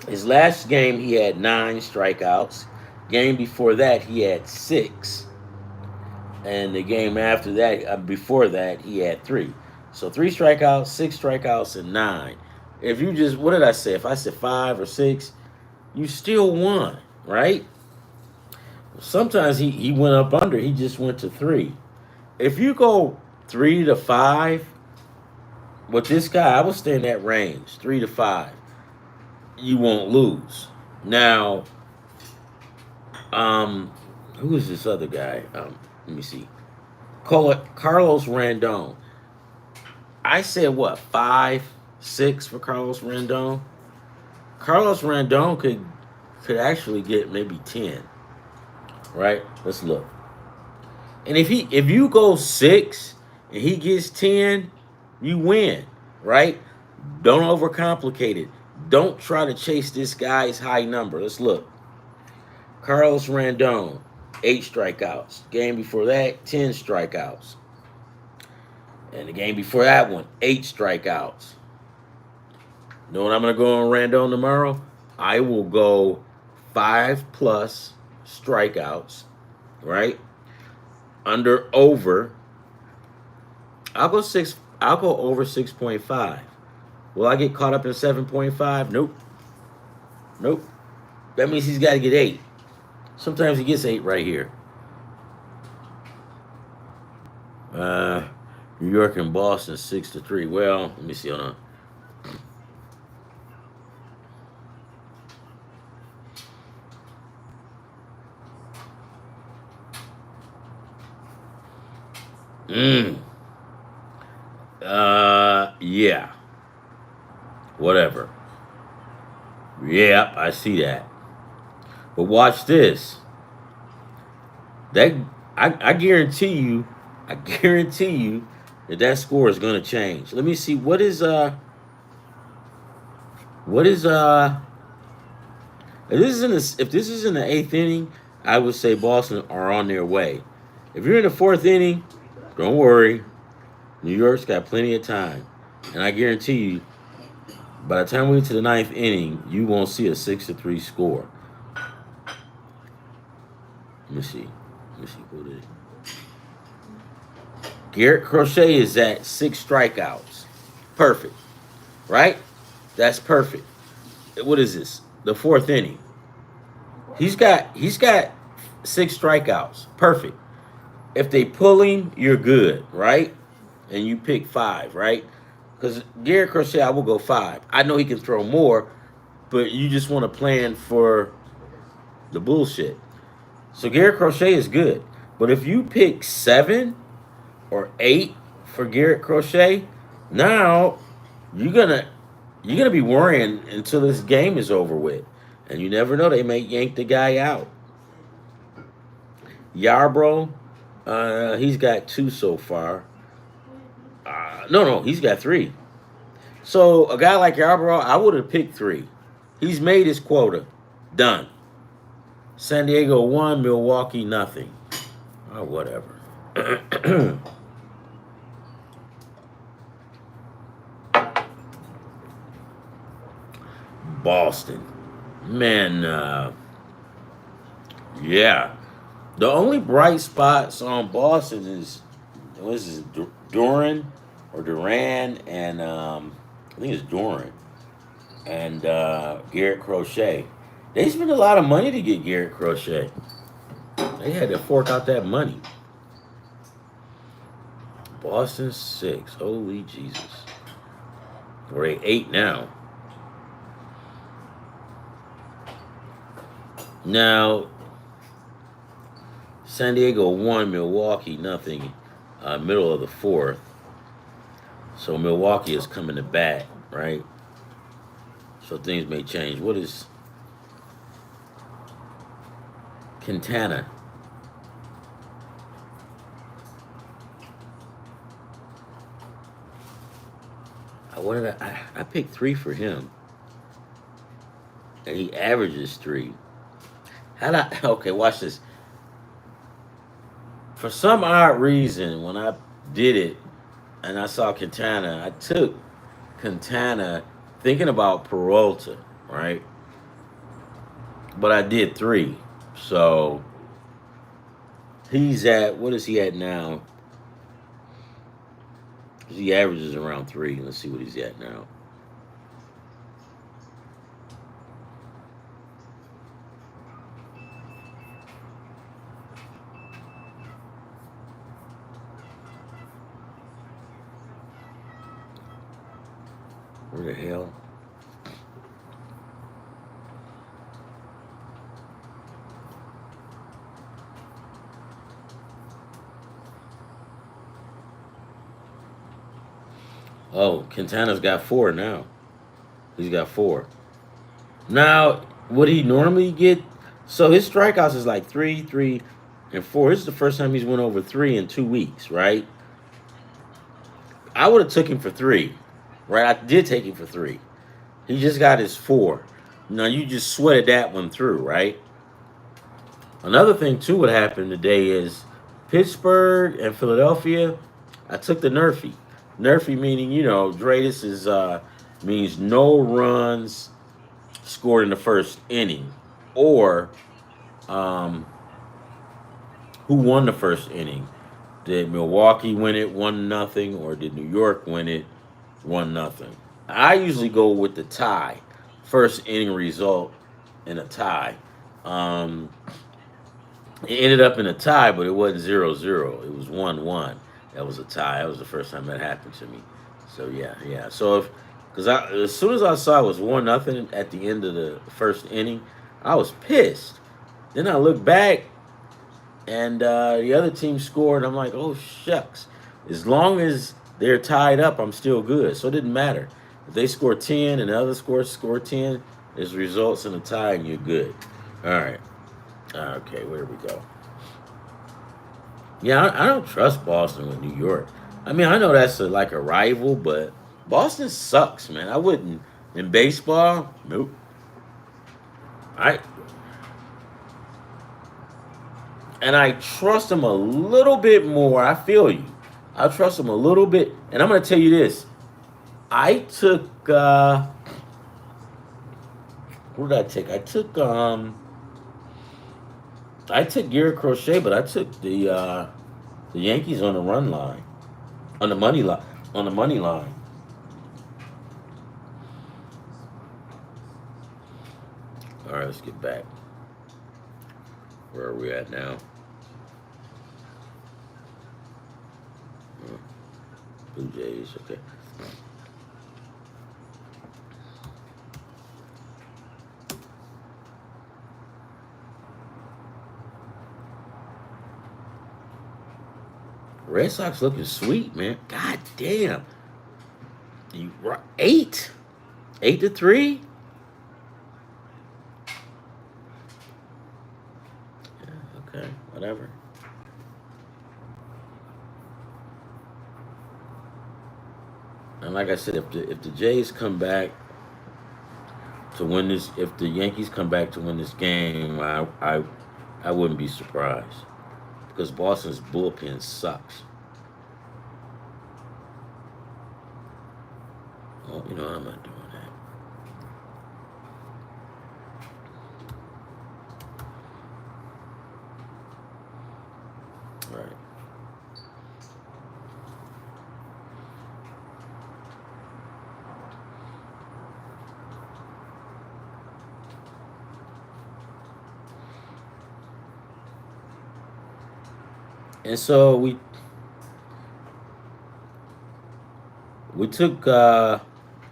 His last game, he had 9 strikeouts. Game before that, he had 6. And the game after that, before that, he had 3. So 3 strikeouts, 6 strikeouts, and 9. If you what did I say? If I said 5 or 6, you still won, right? Sometimes he went up under. He just went to 3. If you go 3 to 5 with this guy, I would stay in that range, 3 to 5. You won't lose. Now, who is this other guy? Let me see. Carlos Rondon. I said what? 5, 6 for Carlos Rondon. Carlos Rondon could actually get maybe 10. Right? Let's look. And if you go 6 and he gets 10, you win, right? Don't overcomplicate it. Don't try to chase this guy's high number. Let's look. Carlos Rondon, 8 strikeouts. Game before that, 10 strikeouts. And the game before that one, 8 strikeouts. Know what I'm going to go on Rondon tomorrow? I will go 5+ strikeouts, right? Over. I'll go over 6.5. Will I get caught up in 7.5? Nope. That means he's got to get 8. Sometimes he gets 8 right here. New York and Boston 6-3. Well, let me see. Hold on. Mm. Yeah. Whatever. Yeah, I see that. But watch this. That I guarantee you, I guarantee you that score is gonna change. Let me see. What is if this is in the eighth inning, I would say Boston are on their way. If you're in the fourth inning, don't worry. New York's got plenty of time. And I guarantee you, by the time we get to the ninth inning, you won't see a 6-3 score. Let me see. Let me see who it is. Garrett Crochet is at 6 strikeouts. Perfect. Right? That's perfect. What is this? The fourth inning. He's got 6 strikeouts. Perfect. If they pull him, you're good, right? And you pick 5, right? Because Garrett Crochet, I will go 5. I know he can throw more, but you just want to plan for the bullshit. So Garrett Crochet is good. But if you pick 7 or 8 for Garrett Crochet, now you're gonna be worrying until this game is over with. And you never know, they may yank the guy out. Yarbrough, he's got 2 so far. No, he's got 3. So a guy like Yarbrough, I would have picked 3. He's made his quota. Done. San Diego 1, Milwaukee nothing. Oh, whatever. Boston. Man, yeah. The only bright spots on Boston is, what is this, Duran, and I think it's Duran, and Garrett Crochet. They spent a lot of money to get Garrett Crochet. They had to fork out that money. Boston 6. Holy Jesus. Or they 8 now. Now, San Diego 1, Milwaukee nothing. Middle of the 4th. So Milwaukee is coming to bat, right? So things may change. What is Quintana? I picked 3 for him. And he averages 3. Okay, watch this. For some odd reason, when I did it and I saw Quintana, I took Quintana thinking about Peralta, right? But I did 3. So he's at, what is he at now? He averages around 3. Let's see what he's at now. Where the hell? Oh, Quintana's got 4 now. He's got 4. Now, would he normally get? So his strikeouts is like 3, 3, and 4. This is the first time he's went over 3 in 2 weeks, right? I would have took him for 3, right? I did take him for 3. He just got his 4. Now you just sweated that one through, right? Another thing too, what happened today is Pittsburgh and Philadelphia. I took the Nerfy. Nerfy meaning, Dreidis is means no runs scored in the first inning, or who won the first inning? Did Milwaukee win it 1-0, or did New York win it 1-0? I usually go with the tie, first inning result in a tie. It ended up in a tie, but it wasn't 0-0. It was 1-1. that was a tie. That was the first time that happened to me. So yeah, yeah. So if because as soon as I saw it was 1-0 at the end of the first inning, I was pissed. Then I looked back and the other team scored. I'm like, oh shucks. As long as they're tied up, I'm still good. So it didn't matter if they score 10 and the other score 10. It results in a tie, and you're good. All right. Okay, where do we go? Yeah, I don't trust Boston with New York. I mean, I know that's like a rival, but Boston sucks, man. I wouldn't in baseball. Nope. I and I trust them a little bit more. I feel you. I trust them a little bit, and I'm gonna tell you this. I took what did I take? I took Garrett Crochet, but I took the Yankees on the run line, on the money line, on the money line. All right, let's get back. Where are we at now? Blue Jays, okay. Red Sox looking sweet, man. God damn. You 8-3. Yeah, okay, whatever. And like I said, if the Jays come back to win this, if the Yankees come back to win this game, I wouldn't be surprised because Boston's bullpen sucks. Well, you know I'm not doing that. All right. And so we took the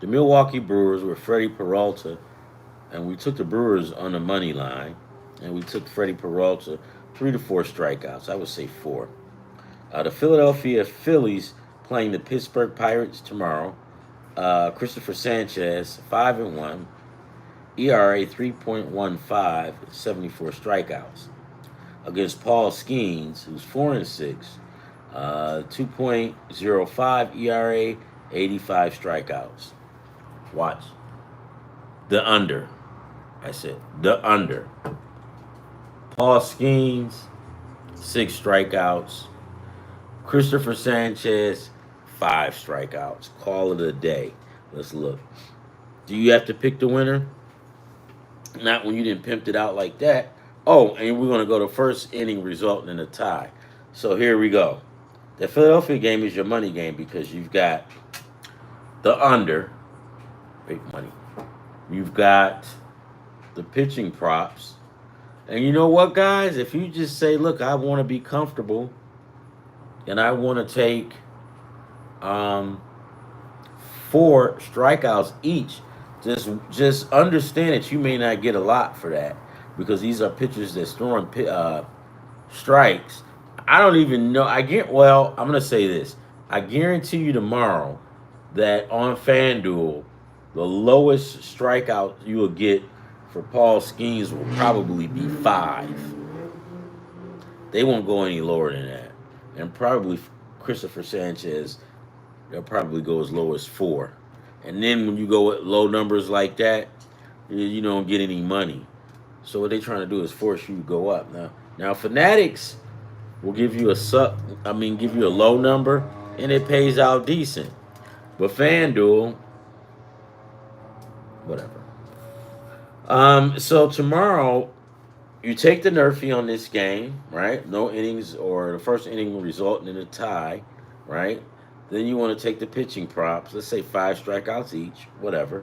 Milwaukee Brewers with Freddie Peralta, and we took the Brewers on the money line, and we took Freddie Peralta 3 to 4 strikeouts. I would say four. The Philadelphia Phillies playing the Pittsburgh Pirates tomorrow. Christopher Sanchez 5-1, ERA 3.15, 74 strikeouts. Against Paul Skeens, who's 4-6, 2.05 ERA, 85 strikeouts. Watch. The under. That's it. The under. Paul Skeens, 6 strikeouts. Christopher Sanchez, 5 strikeouts. Call it a day. Let's look. Do you have to pick the winner? Not when you didn't pimp it out like that. Oh, and we're going to go to first inning resulting in a tie. So here we go. The Philadelphia game is your money game because you've got the under. Big money. You've got the pitching props. And you know what, guys? If you just say, look, I want to be comfortable and I want to take 4 strikeouts each, just understand that you may not get a lot for that because these are pitchers that's throwing strikes. I don't even know. Well, I'm going to say this. I guarantee you tomorrow that on FanDuel, the lowest strikeout you will get for Paul Skeens will probably be 5. They won't go any lower than that. And probably Christopher Sanchez, they'll probably go as low as 4. And then when you go with low numbers like that, you don't get any money. So what they're trying to do is force you to go up. Now Fanatics will give you give you a low number, and it pays out decent. But FanDuel, whatever. So tomorrow, you take the Nerfy on this game, right? No innings or the first inning resulting in a tie, right? Then you want to take the pitching props. Let's say 5 strikeouts each, whatever.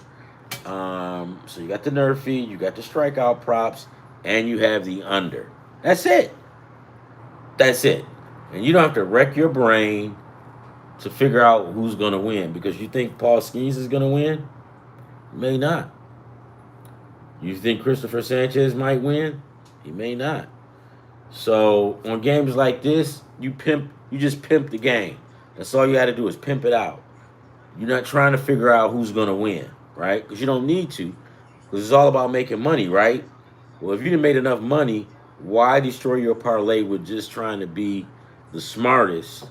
So you got the Nerfy, you got the strikeout props, and you have the under. That's it. That's it. And you don't have to wreck your brain to figure out who's going to win because you think Paul Skeens is going to win? May not. You think Christopher Sanchez might win? He may not. So on games like this, you just pimp the game. That's all you had to do is pimp it out. You're not trying to figure out who's going to win, right? Because you don't need to. Because it's all about making money, right? Well, if you didn't made enough money, why destroy your parlay with just trying to be the smartest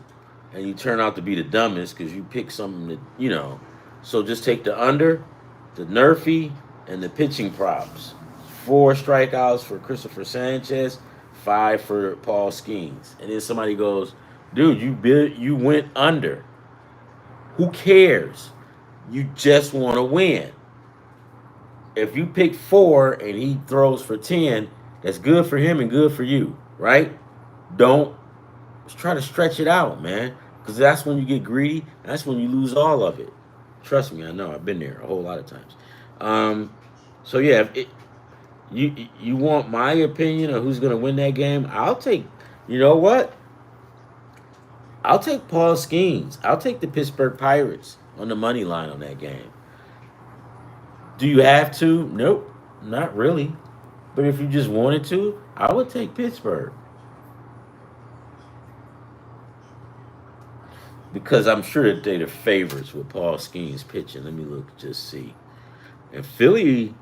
and you turn out to be the dumbest because you pick something that. So just take the under, the nerfy, and the pitching props. 4 strikeouts for Christopher Sanchez, 5 for Paul Skeens. And then somebody goes, dude, you went under. Who cares? You just want to win. If you pick 4 and he throws for 10, that's good for him and good for you, right? Don't try to stretch it out, man, because that's when you get greedy. That's when you lose all of it. Trust me, I know. I've been there a whole lot of times. So yeah, you want my opinion of who's gonna win that game? I'll take. You know what? I'll take Paul Skeens. I'll take the Pittsburgh Pirates on the money line on that game. Do you have to? Nope, not really. But if you just wanted to, I would take Pittsburgh. Because I'm sure that they're the favorites with Paul Skeens pitching. Let me look, just see. And Philly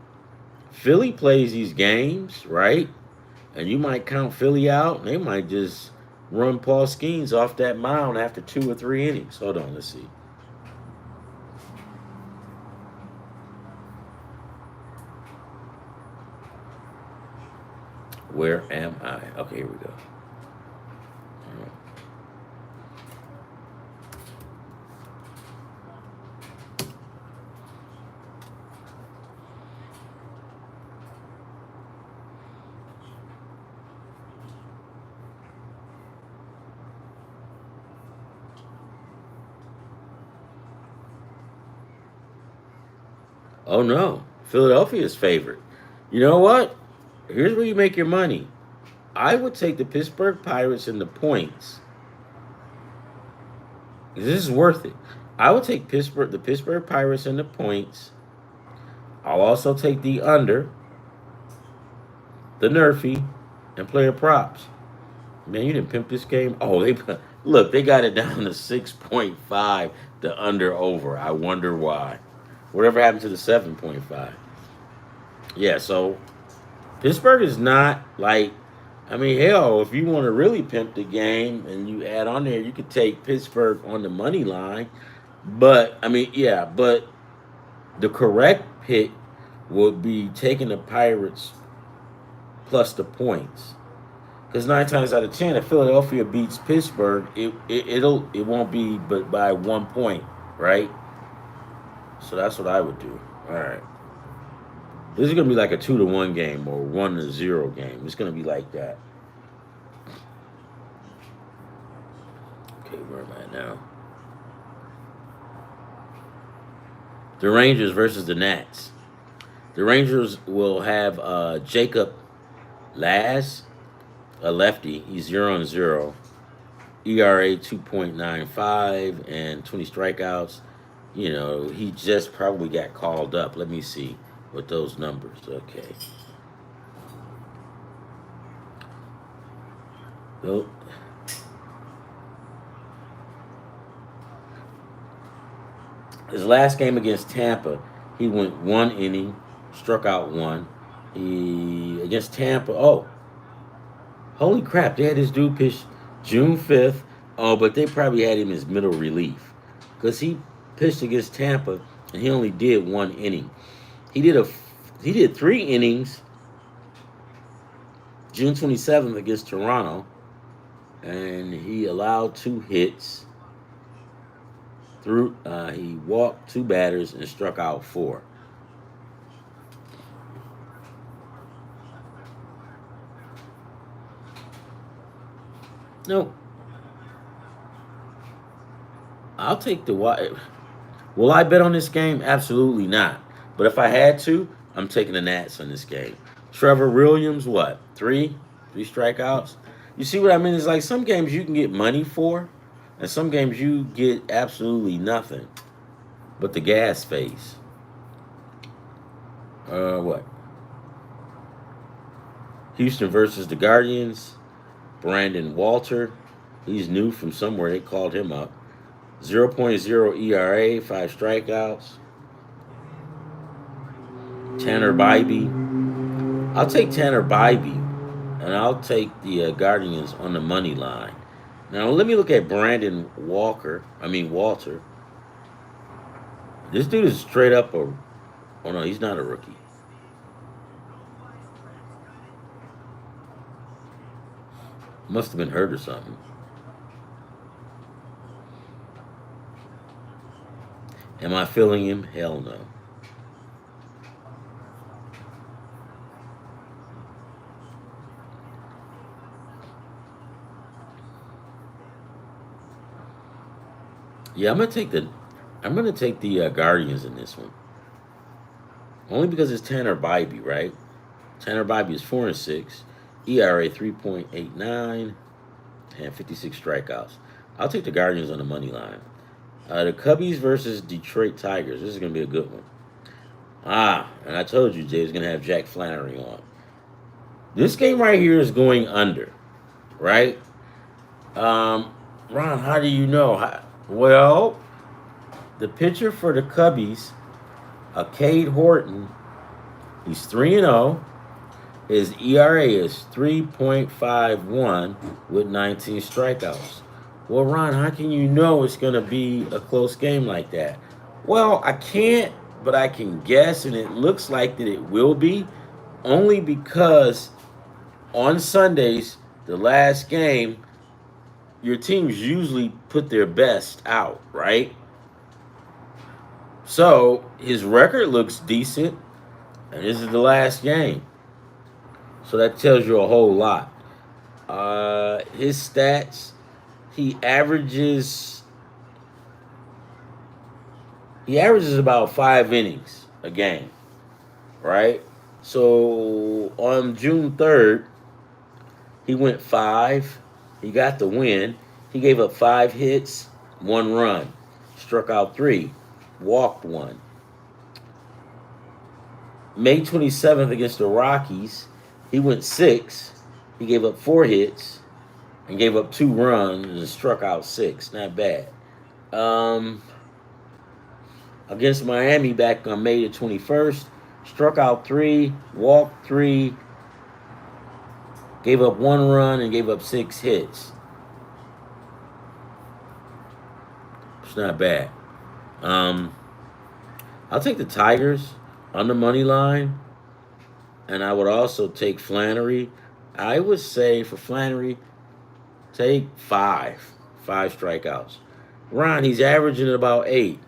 plays these games, right? And you might count Philly out, and they might just run Paul Skeens off that mound after 2 or 3 innings. Hold on, let's see. Where am I? Okay, here we go. Oh no, Philadelphia's favorite. You know what? Here's where you make your money. I would take the Pittsburgh Pirates in the points. This is worth it. I would take the Pittsburgh Pirates in the points. I'll also take the under, the nerfy, and player props. Man, you didn't pimp this game. Oh, they got it down to 6.5. The under over. I wonder why. Whatever happened to the 7.5? Yeah, so Pittsburgh is not like, I mean, hell, if you want to really pimp the game and you add on there, you could take Pittsburgh on the money line. But, I mean, yeah, but the correct pick would be taking the Pirates plus the points. Because 9 times out of 10, if Philadelphia beats Pittsburgh, it won't be but by 1 point, right? So that's what I would do. All right. This is gonna be like a 2-1 game or 1-0 game. It's gonna be like that. Okay, where am I now? The Rangers versus the Nats. The Rangers will have Jacob Laz, a lefty. He's 0-0. ERA 2.95 and 20 strikeouts. He just probably got called up. Let me see what those numbers. Okay. Nope. His last game against Tampa, he went 1 inning, struck out 1. He against Tampa. Oh, holy crap! They had this dude pitch June 5th. Oh, but they probably had him as middle relief because he pitched against Tampa and he only did 1 inning. He did 3 innings June 27th against Toronto, and he allowed 2 hits. He walked 2 batters and struck out 4. No, I'll take the Wild. Will I bet on this game? Absolutely not. But if I had to, I'm taking the Nats on this game. Trevor Williams, what? 3 strikeouts. You see what I mean? It's like some games you can get money for, And some games you get absolutely nothing but the gas face. What? Houston versus the Guardians. Brandon Walter. He's new from somewhere. They called him up. 0.0 ERA, 5 strikeouts. Tanner Bybee. I'll take Tanner Bybee, and I'll take the Guardians on the money line. Now let me look at Brandon Walker. I mean Walter. This dude is straight up a. Oh no, he's not a rookie. Must have been hurt or something. Am I feeling him? Hell no. Yeah, I'm gonna take the Guardians in this one. Only because it's Tanner Bybee, right? Tanner Bybee is 4-6, ERA 3.89, and 56 strikeouts. I'll take the Guardians on the money line. The Cubbies versus Detroit Tigers. This is gonna be a good one. And I told you Jay was gonna have Jack Flannery on. This game right here is going under, right? Ron, how do you know? Well, the pitcher for the Cubbies, Cade Horton, he's 3-0. His ERA is 3.51 with 19 strikeouts. Well, Ron, how can you know it's going to be a close game like that? Well, I can't, but I can guess, and it looks like that it will be, only because on Sundays, the last game, your teams usually put their best out, right? So his record looks decent, and this is the last game. So that tells you a whole lot. His stats, he averages about 5 innings a game, right? So on June 3rd, he went 5. He got the win. He gave up 5 hits, 1 run, struck out 3, walked 1. May 27th against the Rockies, he went 6. He gave up 4 hits and gave up 2 runs and struck out 6. Not bad. Against Miami back on May the 21st, struck out 3, walked 3, gave up 1 run and gave up 6 hits. It's not bad. I'll take the Tigers on the money line, and I would also take Flannery. I would say for Flannery, take 5 strikeouts. Ron, he's averaging about 8.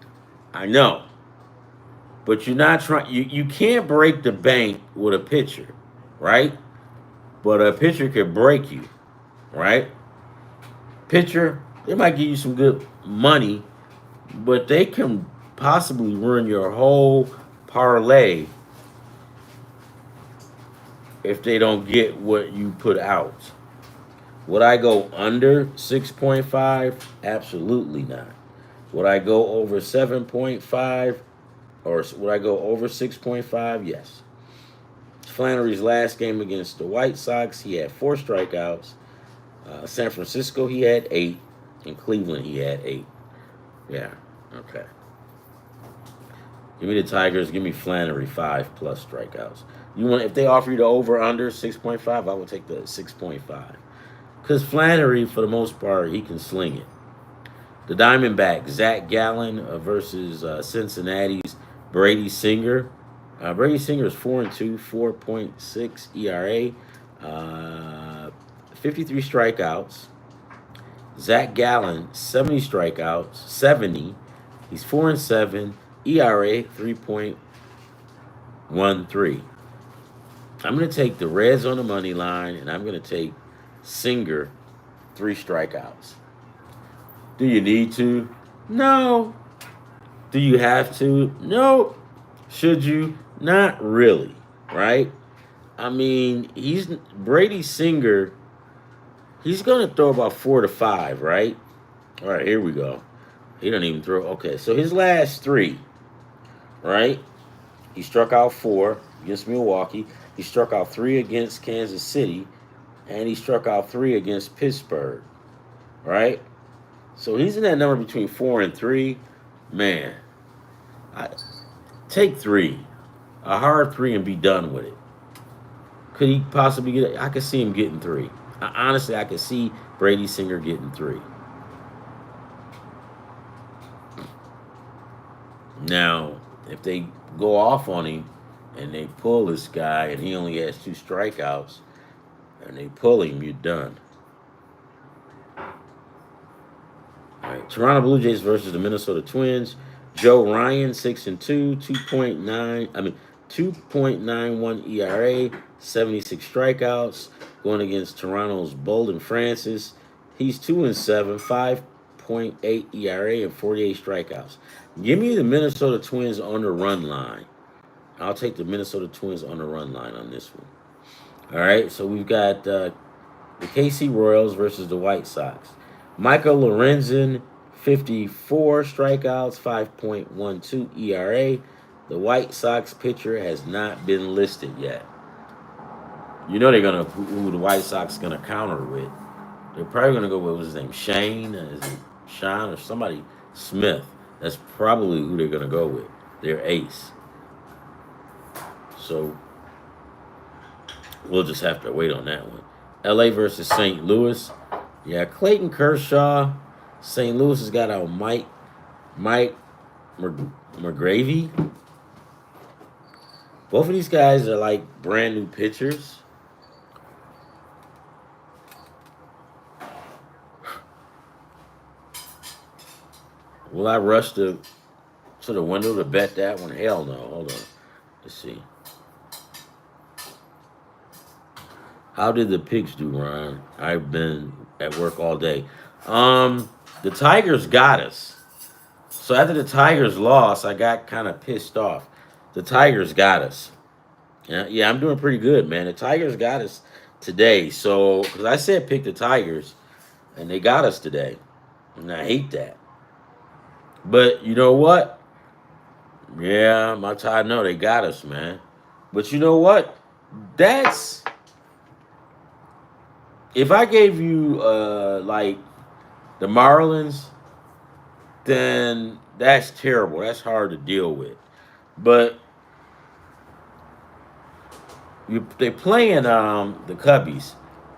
I know, but you're not trying. You can't break the bank with a pitcher, right? But a pitcher could break you, right? Pitcher, they might give you some good money, but they can possibly ruin your whole parlay if they don't get what you put out. Would I go under 6.5? Absolutely not. Would I go over 7.5 or would I go over 6.5? Yes. Flannery's last game against the White Sox, he had 4 strikeouts. San Francisco, he had 8. In Cleveland, he had 8. Yeah, okay. Give me the Tigers. Give me Flannery 5+ strikeouts. You want if they offer you the over under 6.5, I would take the 6.5. Because Flannery, for the most part, he can sling it. The Diamondbacks, Zach Gallen versus Cincinnati's Brady Singer. Brady Singer is 4-2, 4.6 ERA, 53 strikeouts. Zach Gallen, 70 strikeouts, 70. He's 4-7, ERA 3.13. I'm going to take the Reds on the money line, and I'm going to take Singer 3 strikeouts. Do you need to? No. Do you have to? No. Should you? Not really, right? I mean, Brady Singer, he's going to throw about 4 to 5, right? All right, here we go. He don't even throw. Okay, so his last three, right? He struck out 4 against Milwaukee. He struck out 3 against Kansas City, and he struck out 3 against Pittsburgh. Right? So he's in that number between 4 and 3. Man, I take 3, a hard 3, and be done with it. Could he possibly get it? I could see him getting 3. Honestly, I could see Brady Singer getting 3. Now, if they go off on him and they pull this guy and he only has 2 strikeouts and they pull him, you're done. All right, Toronto Blue Jays versus the Minnesota Twins. Joe Ryan 6-2, 2.9. 2.91 ERA, 76 strikeouts. Going against Toronto's Bolden Francis. He's 2-7, 5.8 ERA and 48 strikeouts. Give me the Minnesota Twins on the run line. I'll take the Minnesota Twins on the run line on this one. All right, so we've got the KC Royals versus the White Sox. Michael Lorenzen, 54 strikeouts, 5.12 ERA. The White Sox pitcher has not been listed yet. You know they're gonna who the White Sox gonna counter with. They're probably gonna go with what's his name, Shane, is it Sean or somebody Smith. That's probably who they're gonna go with. Their ace. So we'll just have to wait on that one. LA versus St. Louis. Yeah, Clayton Kershaw. St. Louis has got out Mike McGravy. Both of these guys are like brand new pitchers. Will I rush to the window to bet that one? Hell no. Hold on. Let's see. How did the picks do, Ryan? I've been at work all day. The Tigers got us. So after the Tigers lost, I got kind of pissed off. The Tigers got us. Yeah, I'm doing pretty good, man. The Tigers got us today. So, because I said pick the Tigers, and they got us today. And I hate that. But you know what? Yeah, I know they got us, man. But you know what? That's if I gave you like the Marlins, then that's terrible. That's hard to deal with. But they playing the Cubbies,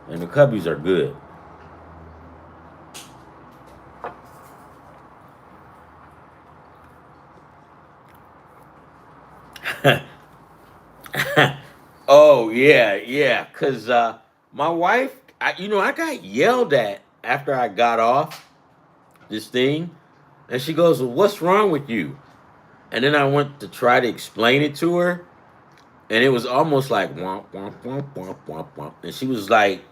and the Cubbies are good. Oh yeah, cause my wife, I got yelled at after I got off this thing, and she goes, "Well, what's wrong with you?" And then I went to try to explain it to her, and it was almost like womp womp womp womp womp womp, and she was like,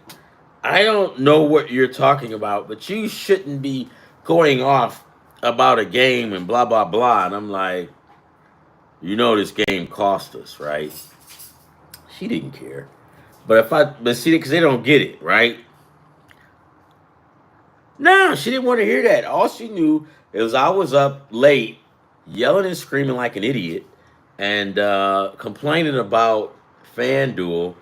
"I don't know what you're talking about, but you shouldn't be going off about a game and blah blah blah." And I'm like, this game cost us, right? She didn't care. But see, because they don't get it, right? No, she didn't want to hear that. All she knew is I was up late, yelling and screaming like an idiot, and complaining about FanDuel.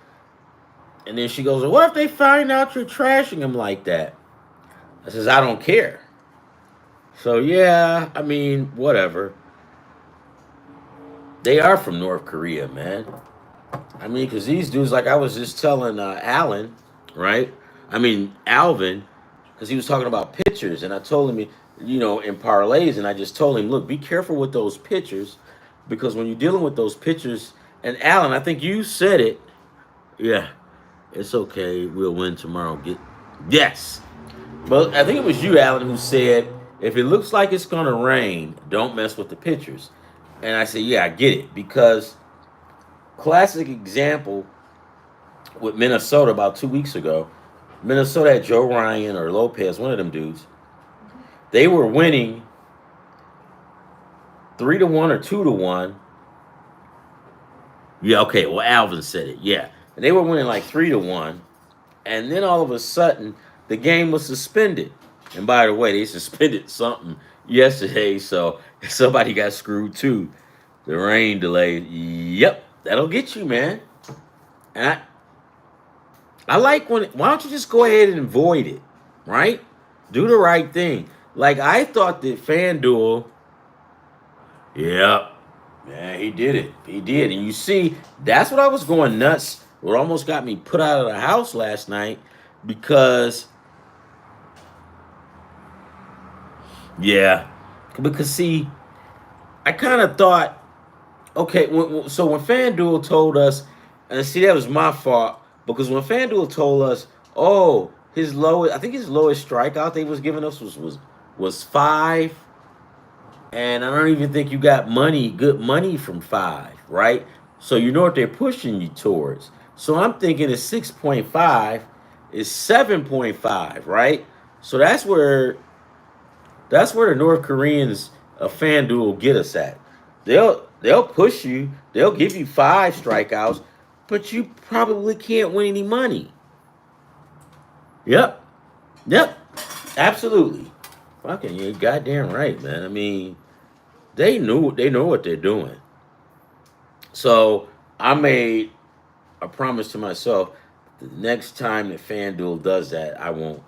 And then she goes, "Well, what if they find out you're trashing them like that?" I says, "I don't care." So yeah, I mean, whatever. They are from North Korea, man. I mean, because these dudes, like I was just telling Alan, right? I mean, Alvin, because he was talking about pitchers, and I told him, in parlays, and I just told him, look, be careful with those pitchers, because when you're dealing with those pitchers, and Alan, I think you said it. Yeah, it's okay. We'll win tomorrow. Yes, but I think it was you, Alan, who said if it looks like it's gonna rain, don't mess with the pitchers. And I said, yeah, I get it, because classic example with Minnesota about 2 weeks ago. Minnesota had Joe Ryan or Lopez, one of them dudes. They were winning 3-1 or 2-1. Yeah, okay. Well, Alvin said it. Yeah, and they were winning like 3-1, and then all of a sudden the game was suspended. And by the way, they suspended something yesterday, so somebody got screwed too. The rain delay. Yep, that'll get you, man. And I like when. Why don't you just go ahead and void it, right? Do the right thing. Like I thought that FanDuel. Yep, man, he did it. He did, and you see, that's what I was going nuts. What almost got me put out of the house last night because, yeah, because see, I kind of thought, okay, so when FanDuel told us, and see, that was my fault because when FanDuel told us, oh, his lowest, I think his lowest strikeout they was giving us was 5, and I don't even think you got good money from 5, right? So you know what they're pushing you towards. So I'm thinking it's 6.5 is 7.5, right? So that's where the North Koreans of FanDuel get us at. They'll push you. They'll give you 5 strikeouts, but you probably can't win any money. Yep. Yep. Absolutely. Fucking, you're goddamn right, man. I mean, they know what they're doing. So I made a promise to myself. The next time that FanDuel does that, I won't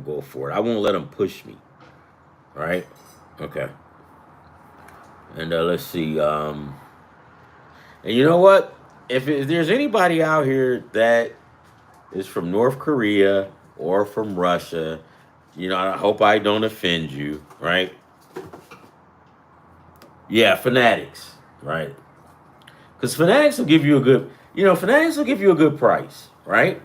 go for it. I won't let them push me. Right? Okay. And let's see. And you know what? If there's anybody out here that is from North Korea or from Russia, I hope I don't offend you, right? Yeah, fanatics, right? Because fanatics will give you a good price, right?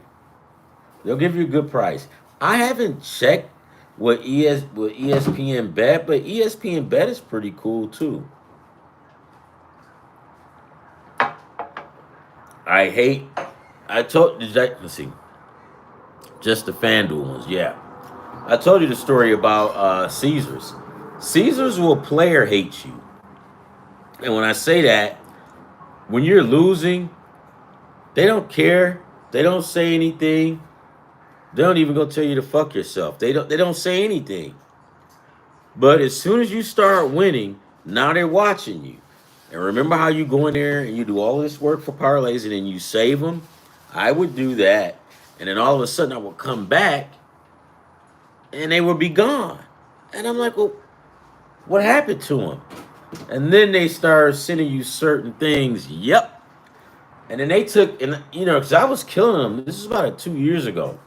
They'll give you a good price. I haven't checked what ESPN bet, but ESPN bet is pretty cool too. I hate. I told. Let's see. Just the FanDuel ones, yeah. I told you the story about Caesars. Caesars will player hate you, and when I say that, when you're losing, they don't care. They don't say anything. They don't even go tell you to fuck yourself. They don't say anything. But as soon as you start winning, now they're watching you. And remember how you go in there and you do all this work for parlays and then you save them? I would do that. And then all of a sudden I would come back and they would be gone. And I'm like, well, what happened to them? And then they start sending you certain things. Yep. And then they took, and because I was killing them. This is about 2 years ago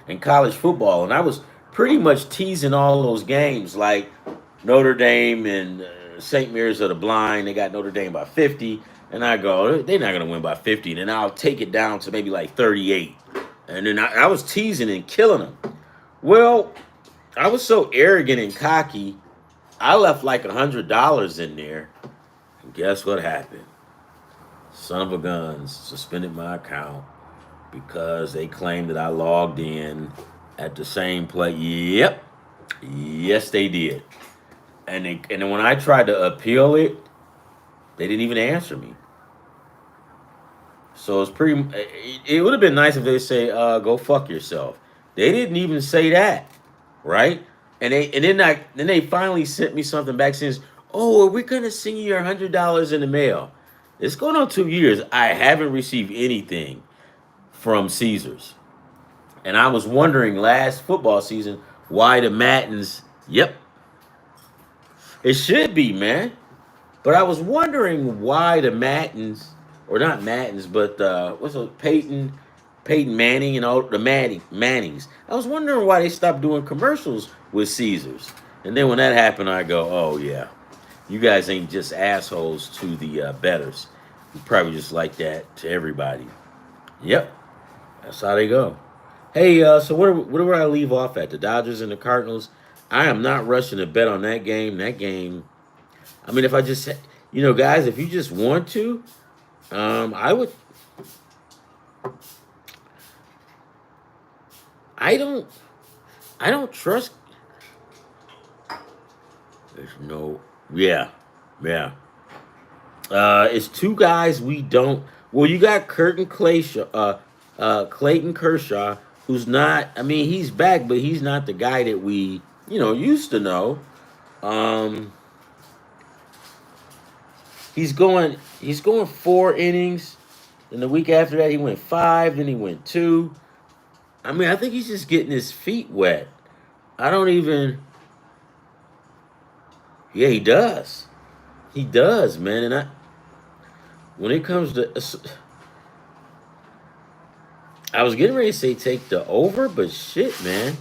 in college football. And I was pretty much teasing all those games like Notre Dame and St. Mary's of the Blind. They got Notre Dame by 50. And I go, they're not going to win by 50. And then I'll take it down to maybe like 38. And then I was teasing and killing them. Well, I was so arrogant and cocky, I left like $100 in there. And guess what happened? Son of a guns suspended my account because they claimed that I logged in at the same place. Yep. Yes, they did. And then when I tried to appeal it, they didn't even answer me. So it would have been nice if they say, go fuck yourself. They didn't even say that, right? And then they finally sent me something back saying, oh, we're gonna send you your $100 in the mail. It's going on 2 years. I haven't received anything from Caesars. And I was wondering last football season why the Mattins, yep, it should be, man. But I was wondering why the Mattins, or not Mattins, but what's it, Peyton Manning and all the Mannings. I was wondering why they stopped doing commercials with Caesars. And then when that happened, I go, oh yeah, you guys ain't just assholes to the bettors. You probably just like that to everybody. Yep, that's how they go. Hey, so where do I leave off at? The Dodgers and the Cardinals. I am not rushing to bet on that game. That game. I mean, if I just, guys, if you just want to, I would. I don't trust. There's no. Yeah, yeah. It's two guys we don't. Well, you got Clayton Kershaw, who's not. I mean, he's back, but he's not the guy that we used to know. Um, he's going 4 innings. Then the week after that, he went 5. Then he went 2. I mean, I think he's just getting his feet wet. I don't even. Yeah, he does. He does, man. And when it comes to, I was getting ready to say take the over, but shit, man.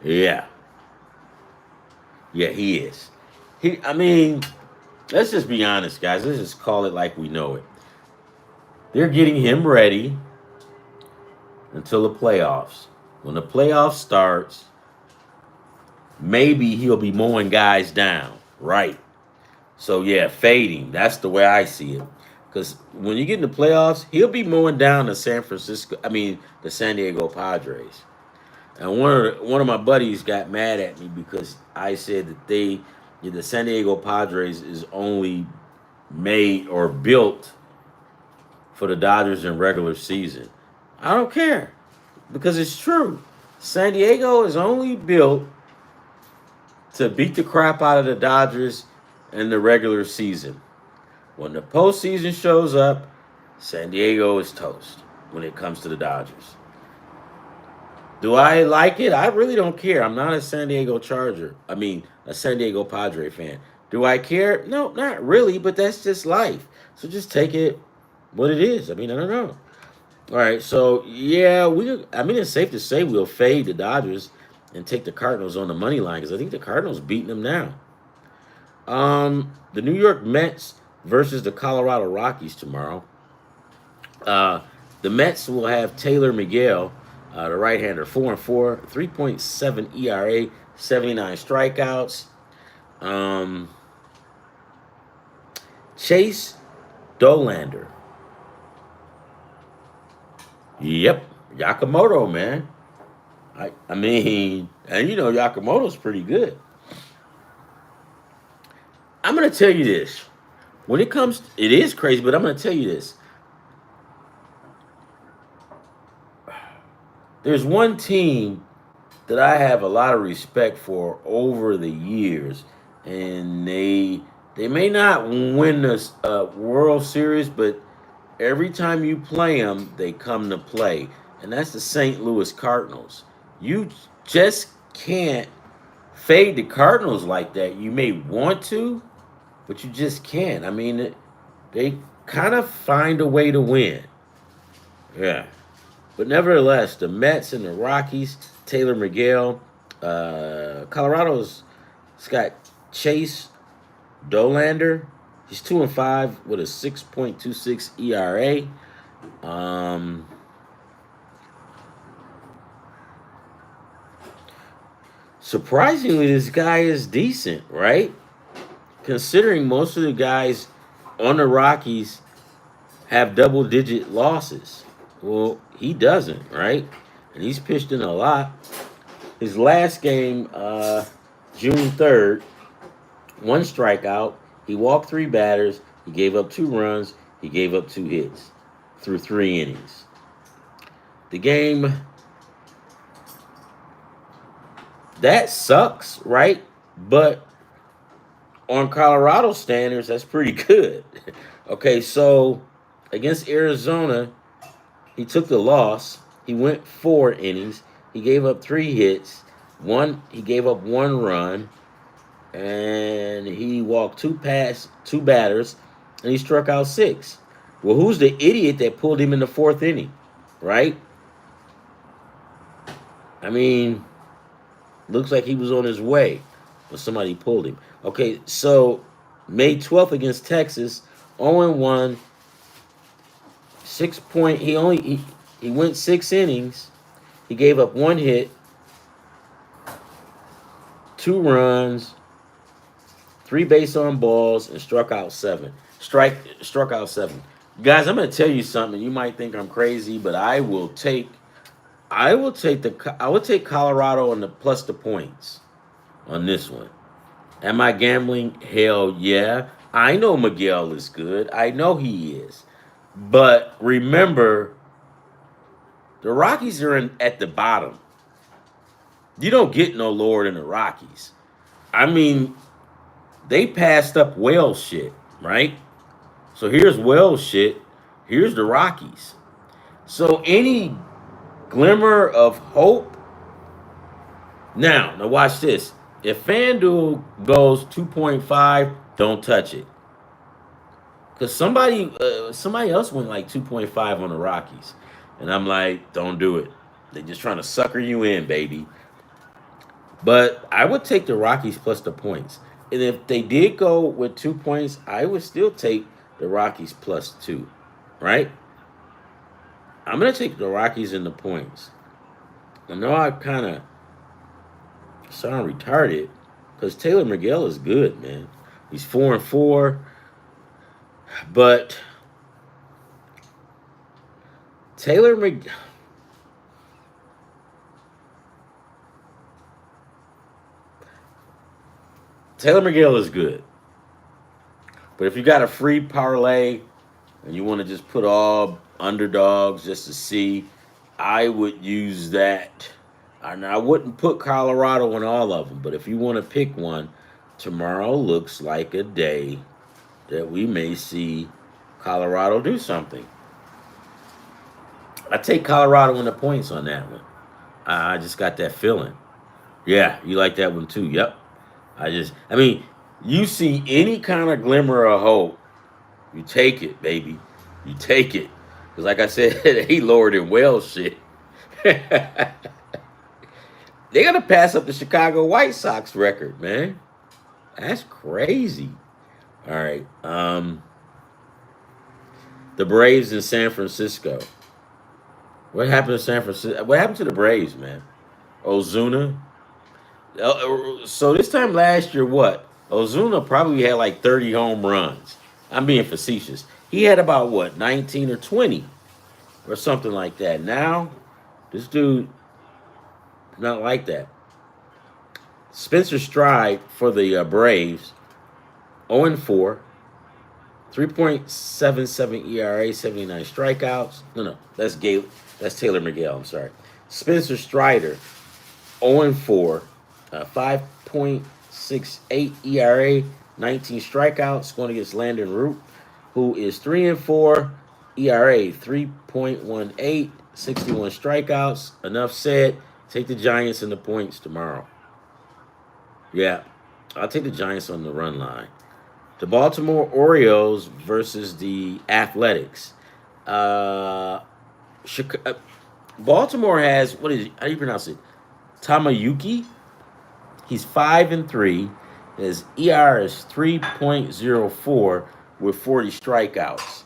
Yeah, yeah, he is. I mean, let's just be honest, guys. Let's just call it like we know it. They're getting him ready until the playoffs. When the playoffs starts, maybe he'll be mowing guys down, right? So yeah, fading. That's the way I see it. Because when you get in the playoffs, he'll be mowing down the the San Diego Padres. And one of my buddies got mad at me because I said that the San Diego Padres is only made or built for the Dodgers in regular season. I don't care because it's true. San Diego is only built to beat the crap out of the Dodgers in the regular season. When the postseason shows up, San Diego is toast when it comes to the Dodgers. Do I like it? I really don't care. I'm not a San Diego Charger. I mean, a San Diego Padre fan. Do I care? No, not really, but that's just life. So just take it what it is. I mean, I don't know. All right, so yeah, I mean, it's safe to say we'll fade the Dodgers and take the Cardinals on the money line because I think the Cardinals beating them now. The New York Mets versus the Colorado Rockies tomorrow. The Mets will have Taylor Miguel, the right-hander, 4-4, 3.7 ERA, 79 strikeouts. Chase Dolander. Yep, Yakamoto, man. I mean, and Yakamoto's pretty good. I'm gonna tell you this. When it comes, it is crazy, but I'm gonna tell you this. There's one team that I have a lot of respect for over the years, and they may not win this World Series, but every time you play them, they come to play, and that's the St. Louis Cardinals. You just can't fade the Cardinals like that. You may want to, but you just can't. I mean, they kind of find a way to win. Yeah. But nevertheless, the Mets and the Rockies, Taylor Miguel, Colorado's got Chase Dolander. He's 2-5 with a 6.26 ERA. Surprisingly, this guy is decent, right? Considering most of the guys on the Rockies have double-digit losses. Well, he doesn't, right? And he's pitched in a lot. His last game, June 3rd, 1 strikeout. He walked 3 batters. He gave up 2 runs. He gave up 2 hits through 3 innings. The game, that sucks, right? But on Colorado standards, that's pretty good. Okay, so against Arizona, he took the loss. He went 4 innings. He gave up 3 hits. He gave up 1 run, and he walked 2 batters, and he struck out 6. Well, who's the idiot that pulled him in the 4th inning, right? I mean, looks like he was on his way, but somebody pulled him. Okay, so May 12th against Texas, 0-1. 6 point. He went 6 innings. He gave up 1 hit, 2 runs, 3 base on balls, and struck out 7. Struck out 7. Guys, I'm gonna tell you something. You might think I'm crazy, but I will take Colorado on the plus the points on this one. Am I gambling? Hell yeah. I know Miguel is good. I know he is. But remember, the Rockies are at the bottom. You don't get no lower than the Rockies. I mean, they passed up whale shit, right? So here's whale shit. Here's the Rockies. So any glimmer of hope. Now watch this. If FanDuel goes 2.5, don't touch it. Because somebody else went like 2.5 on the Rockies. And I'm like, don't do it. They're just trying to sucker you in, baby. But I would take the Rockies plus the points. And if they did go with 2 points, I would still take the Rockies plus two. Right? I'm going to take the Rockies in the points. I know I kind of sound retarded because Taylor Miguel is good, man. He's 4-4. But Taylor Miguel. Taylor Miguel is good. But if you got a free parlay and you want to just put all underdogs just to see, I would use that. And I wouldn't put Colorado on all of them. But if you want to pick one, tomorrow looks like a day that we may see Colorado do something. I take Colorado in the points on that one. I just got that feeling. Yeah, you like that one too. Yep. I mean, you see any kind of glimmer of hope, you take it, baby. You take it. Because like I said, he lower than Wales shit. They're going to pass up the Chicago White Sox record, man. That's crazy. All right. The Braves in San Francisco. What happened to San Francisco? What happened to the Braves, man? Ozuna. So this time last year, what? Ozuna probably had like 30 home runs. I'm being facetious. He had about what, 19 or 20 or something like that. Now, this dude not like that. Spencer Stride for the Braves, 0-4, 3.77 ERA, 79 strikeouts. No, that's Gale. That's Taylor Miguel. I'm sorry. Spencer Strider, 0-4, 5.68 ERA, 19 strikeouts, going against Landon Root, who is 3-4, ERA 3.18, 61 strikeouts. Enough said. Take the Giants in the points tomorrow. Yeah, I'll take the Giants on the run line. The Baltimore Orioles versus the Athletics. Chicago, Baltimore has, what is, how do you pronounce it? Tamayuki. He's 5-3. His ER is 3.04 with 40 strikeouts.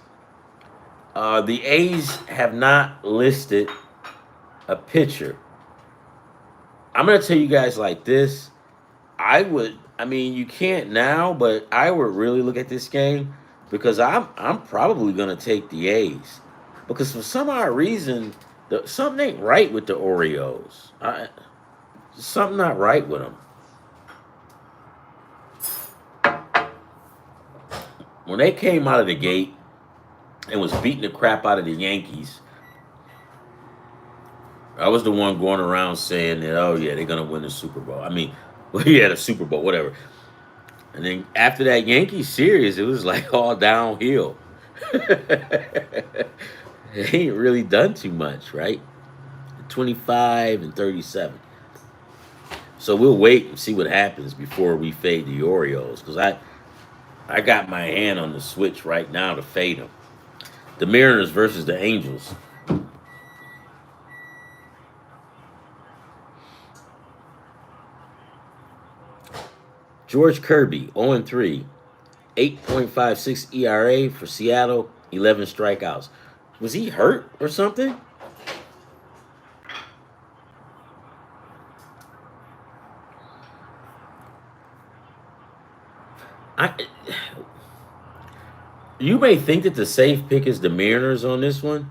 The A's have not listed a pitcher. I'm going to tell you guys like this. I mean, you can't now, but I would really look at this game because I'm probably going to take the A's. Because for some odd reason, something ain't right with the Orioles. Something not right with them. When they came out of the gate and was beating the crap out of the Yankees, I was the one going around saying that, oh, yeah, they're going to win the Super Bowl. I mean, well, yeah, the Super Bowl, whatever. And then after that Yankees series, it was like all downhill. They ain't really done too much, right? 25-37. So we'll wait and see what happens before we fade the Orioles. Because I got my hand on the switch right now to fade them. The Mariners versus the Angels. George Kirby, 0-3, 8.56 ERA for Seattle, 11 strikeouts. Was he hurt or something? I. You may think that the safe pick is the Mariners on this one,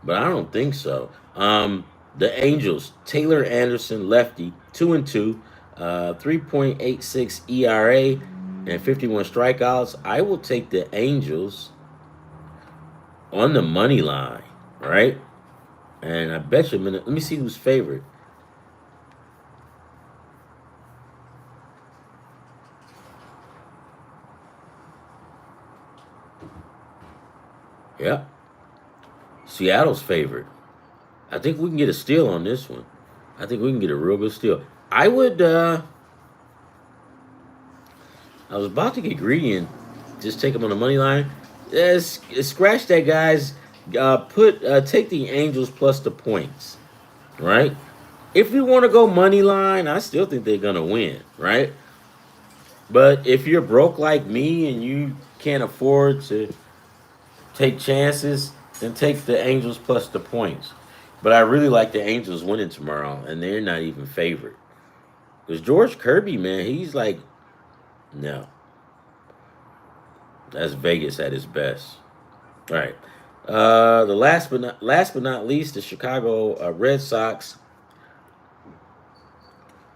but I don't think so. The Angels, Taylor Anderson, lefty, 2-2, 3.86 ERA, and 51 strikeouts. I will take the Angels on the money line, right? And I bet you a minute. Let me see who's favorite. Yeah, Seattle's favorite. I think we can get a steal on this one. I think we can get a real good steal. I would. I was about to get greedy and just take him on the money line. Scratch that, guys. Take the Angels plus the points, right? If you want to go money line, I still think they're gonna win, right? But if you're broke like me and you can't afford to take chances, then take the Angels plus the points. But I really like the Angels winning tomorrow, and they're not even favored. Because George Kirby, man, he's like, no, that's Vegas at his best. All right. The last but not least, the Chicago Red Sox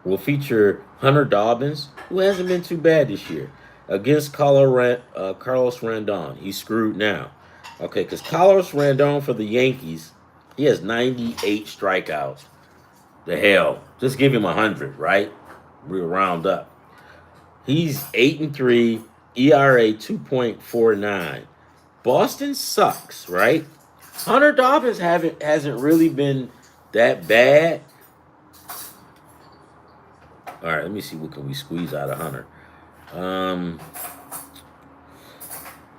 will feature Hunter Dobbins, who hasn't been too bad this year, against Carlos Rondon. He's screwed now. Okay, because Carlos Rondon for the Yankees, he has 98 strikeouts. The hell, just give him 100, right? We'll round up. He's 8-3, ERA 2.49. Boston sucks, right? Hunter Dobbins hasn't really been that bad. All right, let me see what can we squeeze out of Hunter. Um,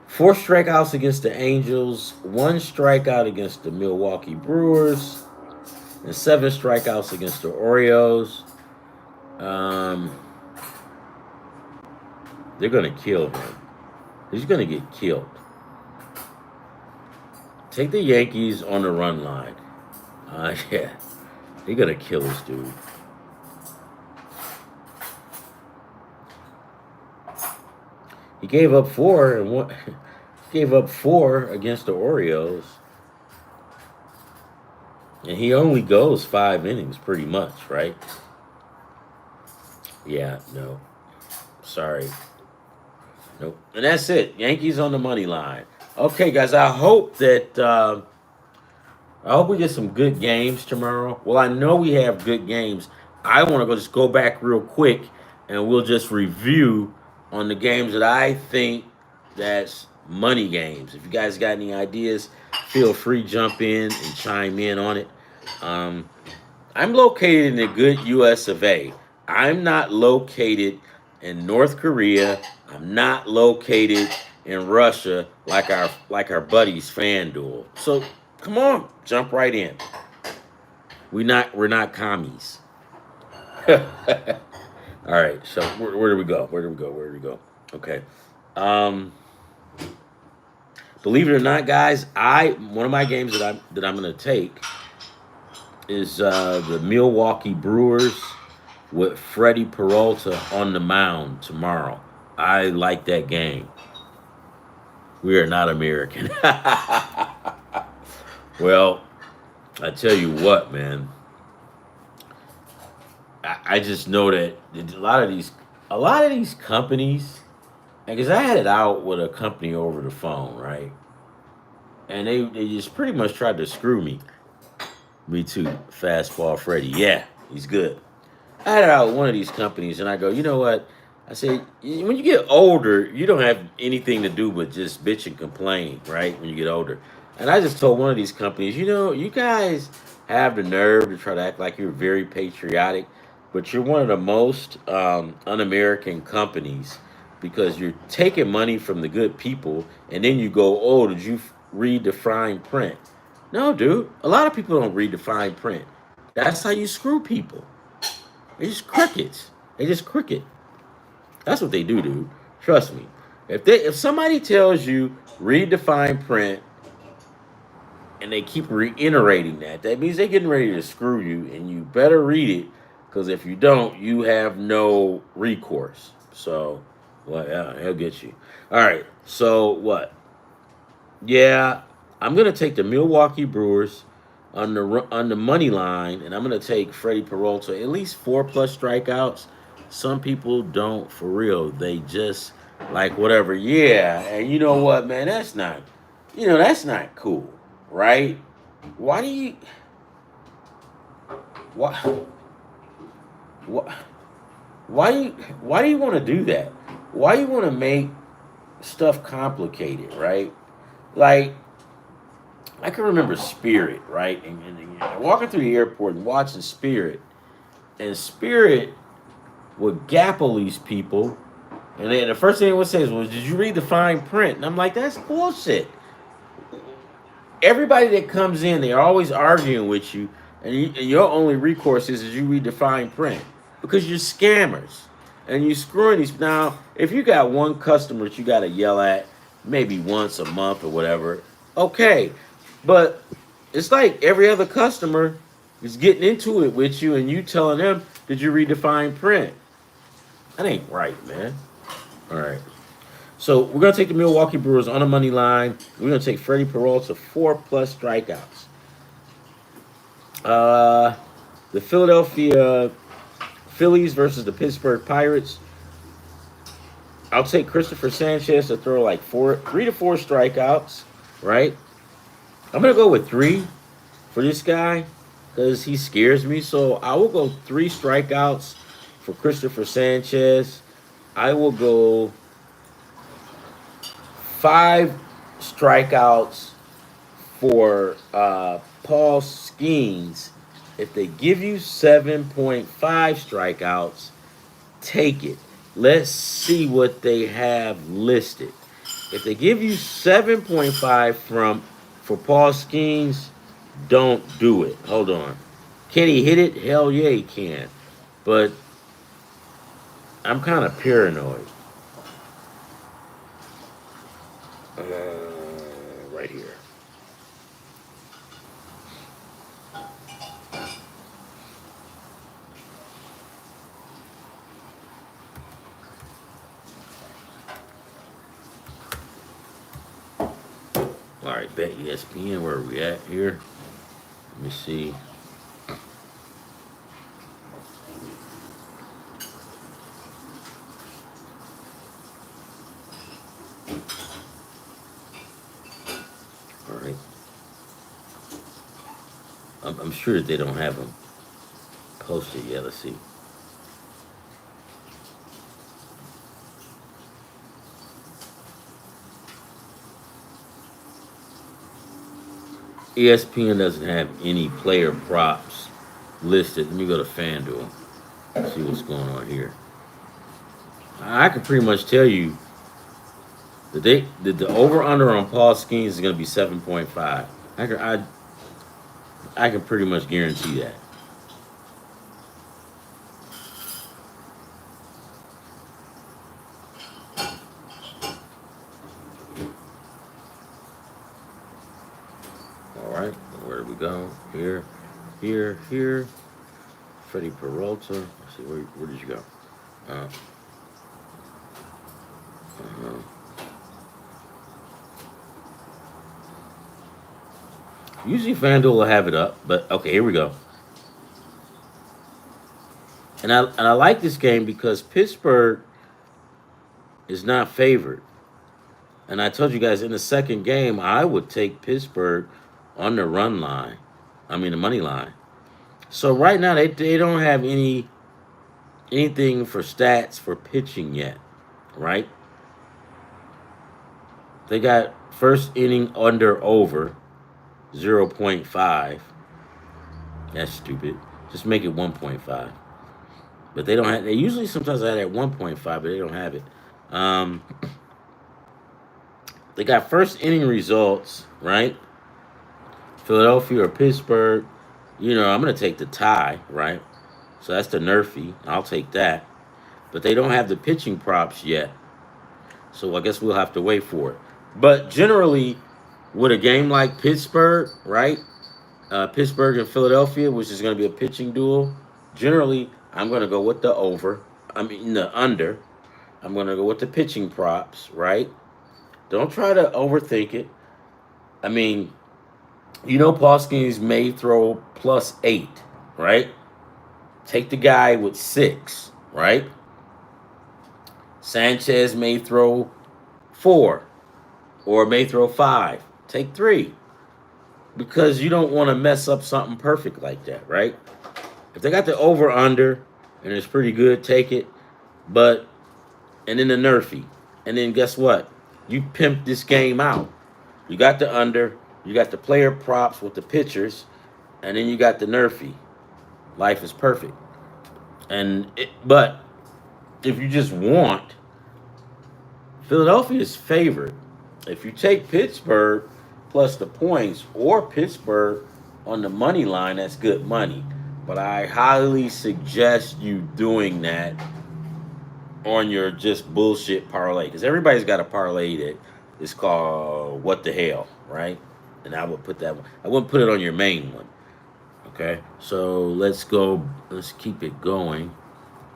4 strikeouts against the Angels, 1 strikeout against the Milwaukee Brewers, and 7 strikeouts against the Orioles. Um, they're gonna kill him. He's gonna get killed. Take the Yankees on the run line. Yeah, they're gonna kill this dude. He gave up four and one. Gave up 4 against the Orioles, and he only goes 5 innings, pretty much, right? Yeah, no, sorry, nope. And that's it. Yankees on the money line. Okay, guys. I hope we get some good games tomorrow. Well, I know we have good games. I want to just go back real quick, and we'll just review on the games that I think that's money games. If you guys got any ideas, feel free jump in and chime in on it. Um, I'm located in the good U.S. of A. I'm not located in North Korea. I'm not located in Russia like our buddies FanDuel. So come on, jump right in. We're not commies. All right. So where do we go? Where do we go? Where do we go? Okay. Um, Believe it or not, guys, I one of my games that I'm gonna take is the Milwaukee Brewers with Freddie Peralta on the mound tomorrow. I like that game. We are not American. Well, I tell you what, man. I just know that a lot of these companies, because I had it out with a company over the phone, right? And they just pretty much tried to screw me. Me too. Fastball Freddy. Yeah, he's good. I had it out with one of these companies, and I go, you know what? I say, when you get older, you don't have anything to do but just bitch and complain, right? When you get older. And I just told one of these companies, you guys have the nerve to try to act like you're very patriotic, but you're one of the most un-American companies because you're taking money from the good people, and then you go, oh, did you read the fine print? No, dude. A lot of people don't read the fine print. That's how you screw people. They're just crickets. They just cricket. That's what they do, dude. Trust me. If somebody tells you read the fine print and they keep reiterating that, that means they're getting ready to screw you, and you better read it because if you don't, you have no recourse. So, well, yeah, he'll get you. All right. So what? Yeah, I'm gonna take the Milwaukee Brewers on the money line, and I'm gonna take Freddie Peralta at least 4+ strikeouts. Some people don't for real. They just like whatever. Yeah, and you know what, man? That's not. That's not cool, right? Why do you why why why do you want to do that? Why do you want to make stuff complicated, right? Like I can remember Spirit, right? And walking through the airport and watching Spirit, and Spirit would gapple these people, and then the first thing they would say is, "Well, did you read the fine print?" And I'm like, "That's bullshit." Everybody that comes in, they're always arguing with you, and your only recourse is you read the fine print because you're scammers and you're screwing these. Now, if you got one customer that you got to yell at maybe once a month or whatever, okay, but it's like every other customer is getting into it with you, and you telling them, "Did you read the fine print?" That ain't right, man. All right. So we're gonna take the Milwaukee Brewers on the money line. We're gonna take Freddie Peralta 4+ strikeouts. Uh, the Philadelphia Phillies versus the Pittsburgh Pirates. I'll take Christopher Sanchez to throw like 3 to 4 strikeouts. Right. I'm gonna go with 3 for this guy because he scares me. So I will go 3 strikeouts for Christopher Sanchez. I will go 5 strikeouts for Paul Skeens. If they give you 7.5 strikeouts, take it. Let's see what they have listed. If they give you 7.5 for Paul Skeens, don't do it. Hold on. Can he hit it? Hell yeah, he can. But I'm kind of paranoid. Uh, right here. All right, bet ESPN. Where are we at here? Let me see. All right. I'm sure that they don't have them posted yet. Let's see. ESPN doesn't have any player props listed. Let me go to FanDuel. See what's going on here. I can pretty much tell you that the over under on Paul Skeens is going to be 7.5. I can pretty much guarantee that. All right, where do we go? Here. Freddie Peralta. Let's see, where did you go? Uh, uh, Usually FanDuel will have it up, but okay, here we go. And I like this game because Pittsburgh is not favored. And I told you guys in the second game I would take Pittsburgh on the run line. I mean the money line. So right now they don't have anything for stats for pitching yet, right? They got first inning under over 0.5. That's stupid. Just make it 1.5. But they don't have. They usually sometimes have at 1.5, but they don't have it. Um, they got first inning results, right? Philadelphia or Pittsburgh. I'm gonna take the tie, right? So that's the Nerfy. I'll take that. But they don't have the pitching props yet. So I guess we'll have to wait for it. But generally, with a game like Pittsburgh, right? Pittsburgh and Philadelphia, which is going to be a pitching duel. Generally, I'm going to go with the over. I mean, the under. I'm going to go with the pitching props, right? Don't try to overthink it. I mean, Paulskins may throw +8, right? Take the guy with 6, right? Sanchez may throw 4 or may throw 5. Take 3 because you don't want to mess up something perfect like that, right? If they got the over under and it's pretty good, take it. But and then the nerfy, and then guess what? You pimp this game out. You got the under, you got the player props with the pitchers, and then you got the nerfy. Life is perfect. But if you just want, Philadelphia is favored. If you take Pittsburgh plus the points or Pittsburgh on the money line, that's good money. But I highly suggest you doing that on your just bullshit parlay because everybody's got a parlay that is called what the hell, right? And I would put that one. I wouldn't put it on your main one. Okay, so let's go. Let's keep it going.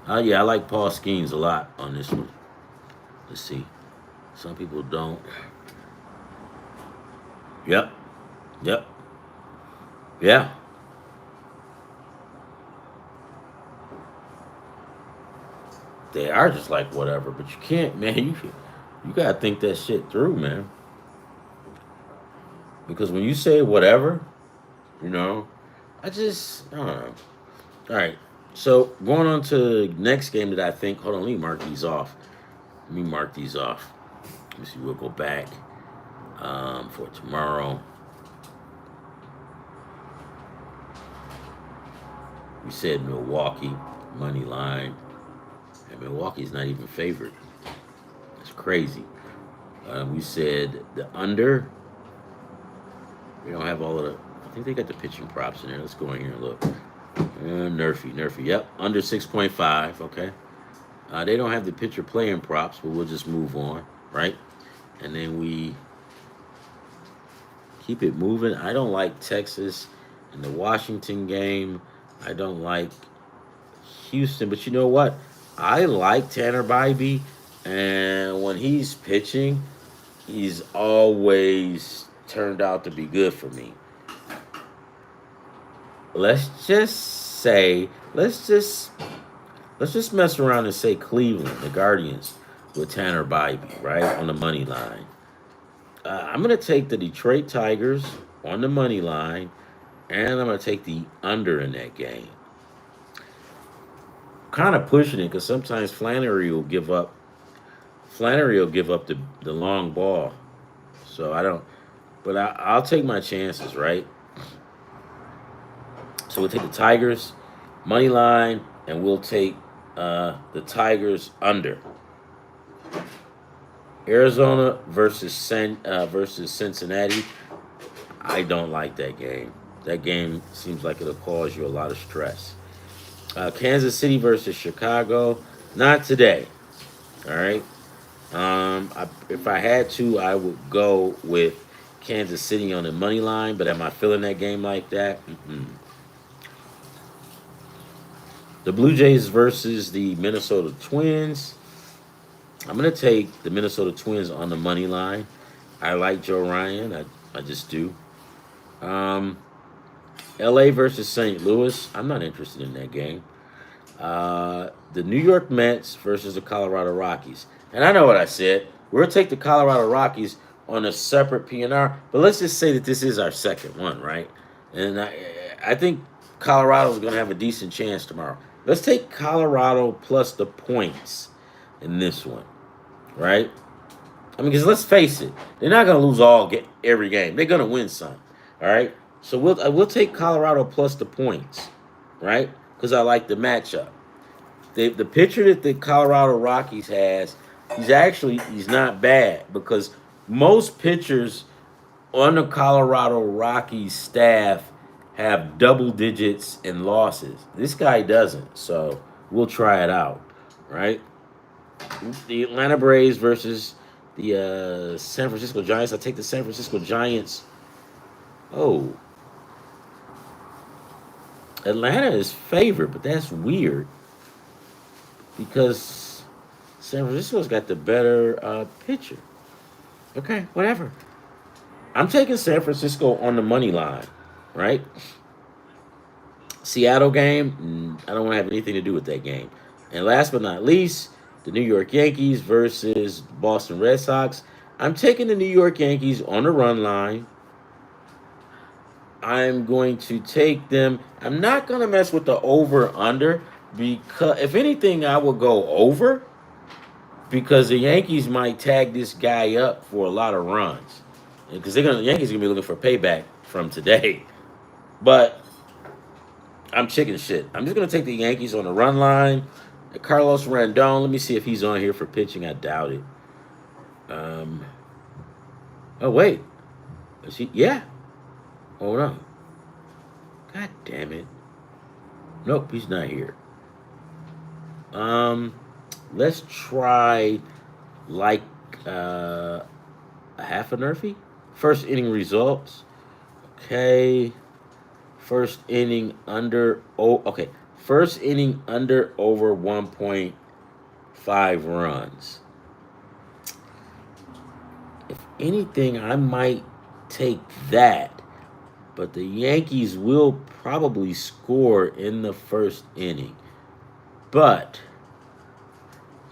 Yeah, I like Paul Skeens a lot on this one. Let's see. Some people don't. Yep. Yep. Yeah. They are just like whatever, but you can't, man. You gotta think that shit through, man. Because when you say whatever, you know, I don't know. All right, so going on to the next game that I think. Hold on, let me mark these off. Let me mark these off. Let me see. We'll go back for tomorrow. We said Milwaukee money line, and Milwaukee's not even favored. It's crazy. We said the under. We don't have all of the. I think they got the pitching props in there. Let's go in here and look. Nerfy. Yep, under 6.5. Okay. They don't have the pitcher playing props, but we'll just move on, right? And then we keep it moving. I don't like Texas in the Washington game. I don't like Houston, but you know what? I like Tanner Bybee, and when he's pitching, he's always turned out to be good for me. Let's just mess around and say Cleveland, the Guardians, with Tanner Bybee, right on the money line. I'm gonna take the Detroit Tigers on the money line, and I'm gonna take the under in that game. Kind of pushing it because sometimes Flannery will give up. Flannery will give up the long ball, so I don't. But I'll take my chances, right? So we'll take the Tigers money line, and we'll take the Tigers under. Arizona versus Cincinnati. I don't like that game. That game seems like it'll cause you a lot of stress. Kansas City versus Chicago. Not today. All right. If I had to, I would go with Kansas City on the money line. But am I feeling that game like that? Mm-mm. The Blue Jays versus the Minnesota Twins. I'm going to take the Minnesota Twins on the money line. I like Joe Ryan. I just do. LA versus St. Louis. I'm not interested in that game. The New York Mets versus the Colorado Rockies. And I know what I said. We'll take the Colorado Rockies on a separate PNR. But let's just say that this is our second one, right? And I think Colorado's going to have a decent chance tomorrow. Let's take Colorado plus the points in this one, right? I mean, because let's face it, they're not going to lose every game. They're going to win some, all right? So we'll take Colorado plus the points, right? Because I like the matchup. The pitcher that the Colorado Rockies has, he's not bad because most pitchers on the Colorado Rockies staff have double digits in losses. This guy doesn't, so we'll try it out, right? The Atlanta Braves versus the San Francisco Giants. I take the San Francisco Giants. Oh, Atlanta is favored, but that's weird because San Francisco's got the better pitcher. Okay, whatever. I'm taking San Francisco on the money line, right? Seattle game, I don't want to have anything to do with that game. And last but not least, the New York Yankees versus Boston Red Sox. I'm taking the New York Yankees on the run line. I'm going to take them. I'm not going to mess with the over under because if anything, I will go over because the Yankees might tag this guy up for a lot of runs because the Yankees are gonna be looking for payback from today. But I'm chicken shit. I'm just gonna take the Yankees on the run line. Carlos Rendon. Let me see if he's on here for pitching. I doubt it. Um. Oh wait, is he? Yeah. Hold on. God damn it. Nope, he's not here. Um. Let's try like a half a nerfy. First inning results. Okay. First inning under. Oh, okay. First inning under over 1.5 runs. If anything, I might take that. But the Yankees will probably score in the first inning. But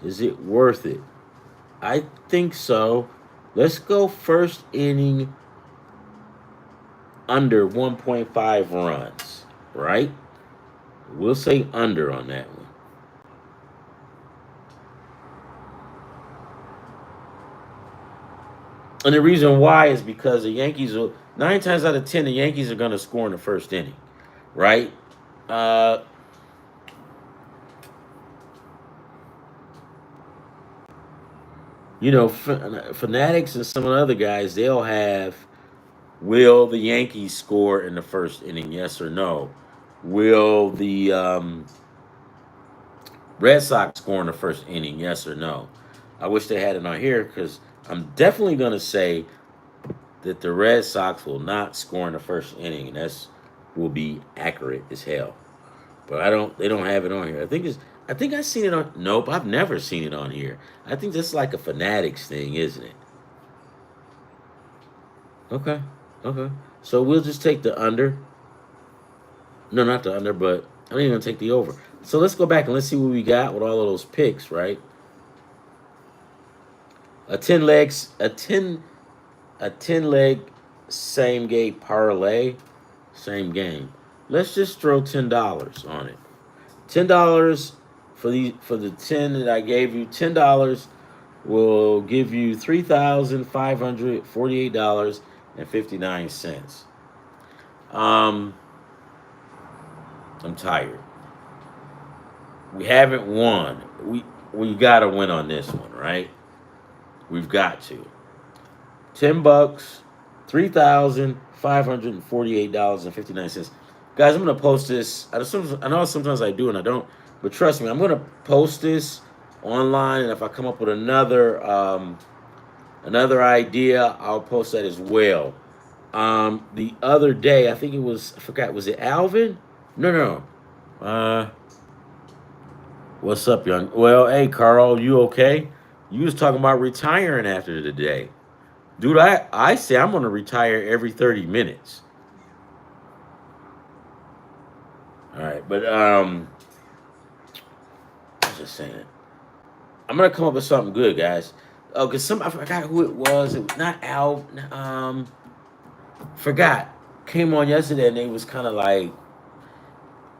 is it worth it? I think so. Let's go first inning under 1.5 runs, right? We'll say under on that one. And the reason why is because the Yankees will, 9 times out of 10, the Yankees are going to score in the first inning, right? Uh, Fanatics and some of the other guys, they'll have, will the Yankees score in the first inning? Yes or no? Will the Red Sox score in the first inning? Yes or no? I wish they had it on here because I'm definitely going to say that the Red Sox will not score in the first inning, and that's will be accurate as hell. But I don't. They don't have it on here. I think it's. I think I've seen it on. Nope, I've never seen it on here. I think that's like a Fanatics thing, isn't it? Okay. Okay. So we'll just take the under. No, not the under, but I'm even gonna take the over. So let's go back and let's see what we got with all of those picks, right? A 10 legs, a 10 leg same game parlay, same game. Let's just throw $10 on it. $10 for the 10 that I gave you. $10 will give you $3,548.59. Um, I'm tired. We haven't won. We gotta win on this one, right? We've got to. $10, $3,548.59. Guys, I'm gonna post this. I know sometimes I do and I don't, but trust me, I'm gonna post this online. And if I come up with another idea, I'll post that as well. The other day, I think it was I forgot. Was it Alvin? No, no. What's up, young? Well, hey, Carl, you okay? You was talking about retiring after the day. Dude, I say I'm gonna retire every 30 minutes. All right, but I was just saying. I'm gonna come up with something good, guys. Oh, cause I forgot who it was. It was not Al. Forgot. Came on yesterday and they was kind of like,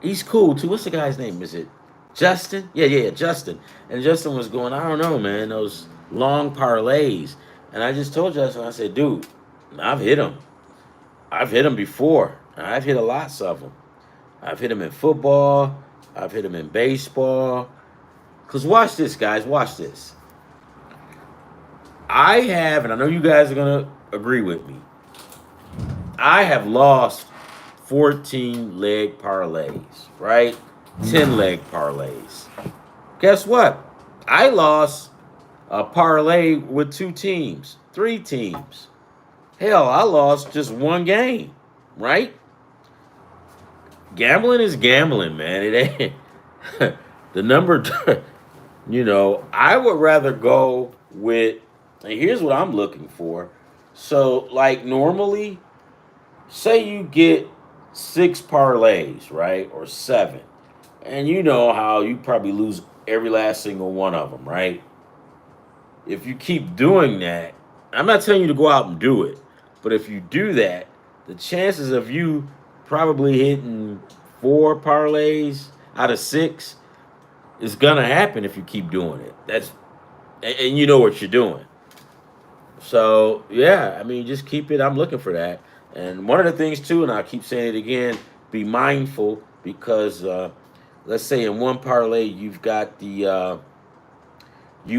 he's cool too. What's the guy's name? Is it Justin? Yeah, yeah, yeah, Justin. And Justin was going, I don't know, man. Those long parlays. And I just told Justin, I said, dude, I've hit them. I've hit them before. I've hit a lots of them. I've hit them in football. I've hit them in baseball. Because watch this, guys. Watch this. I have, and I know you guys are going to agree with me, I have lost 14 leg parlays, right? 10 leg parlays. Guess what? I lost a parlay with 2 teams, 3 teams. Hell, I lost just one game, right? Gambling is gambling, man. It ain't the number. I would rather go with. And here's what I'm looking for. So, like normally, say you get 6 parlays, right, or 7, and you know how you probably lose every last single one of them, right? If you keep doing that, I'm not telling you to go out and do it, but if you do that, the chances of you probably hitting 4 parlays out of 6 is gonna happen if you keep doing it. And you know what you're doing. So yeah, I mean, just keep it. I'm looking for that. And one of the things too, and I keep saying it again, be mindful because let's say in one parlay you've got you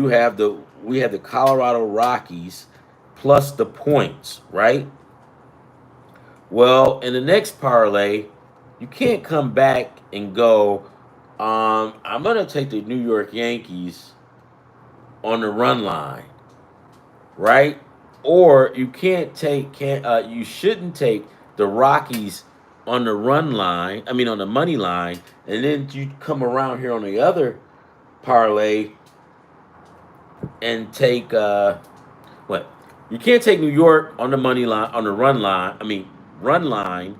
have the we have the Colorado Rockies plus the points, right? Well, in the next parlay, you can't come back and go, I'm gonna take the New York Yankees on the run line, right? Or you you shouldn't take the Rockies on the run line. I mean on the money line, and then you come around here on the other parlay and take what? You can't take New York on the money line on the run line. I mean run line,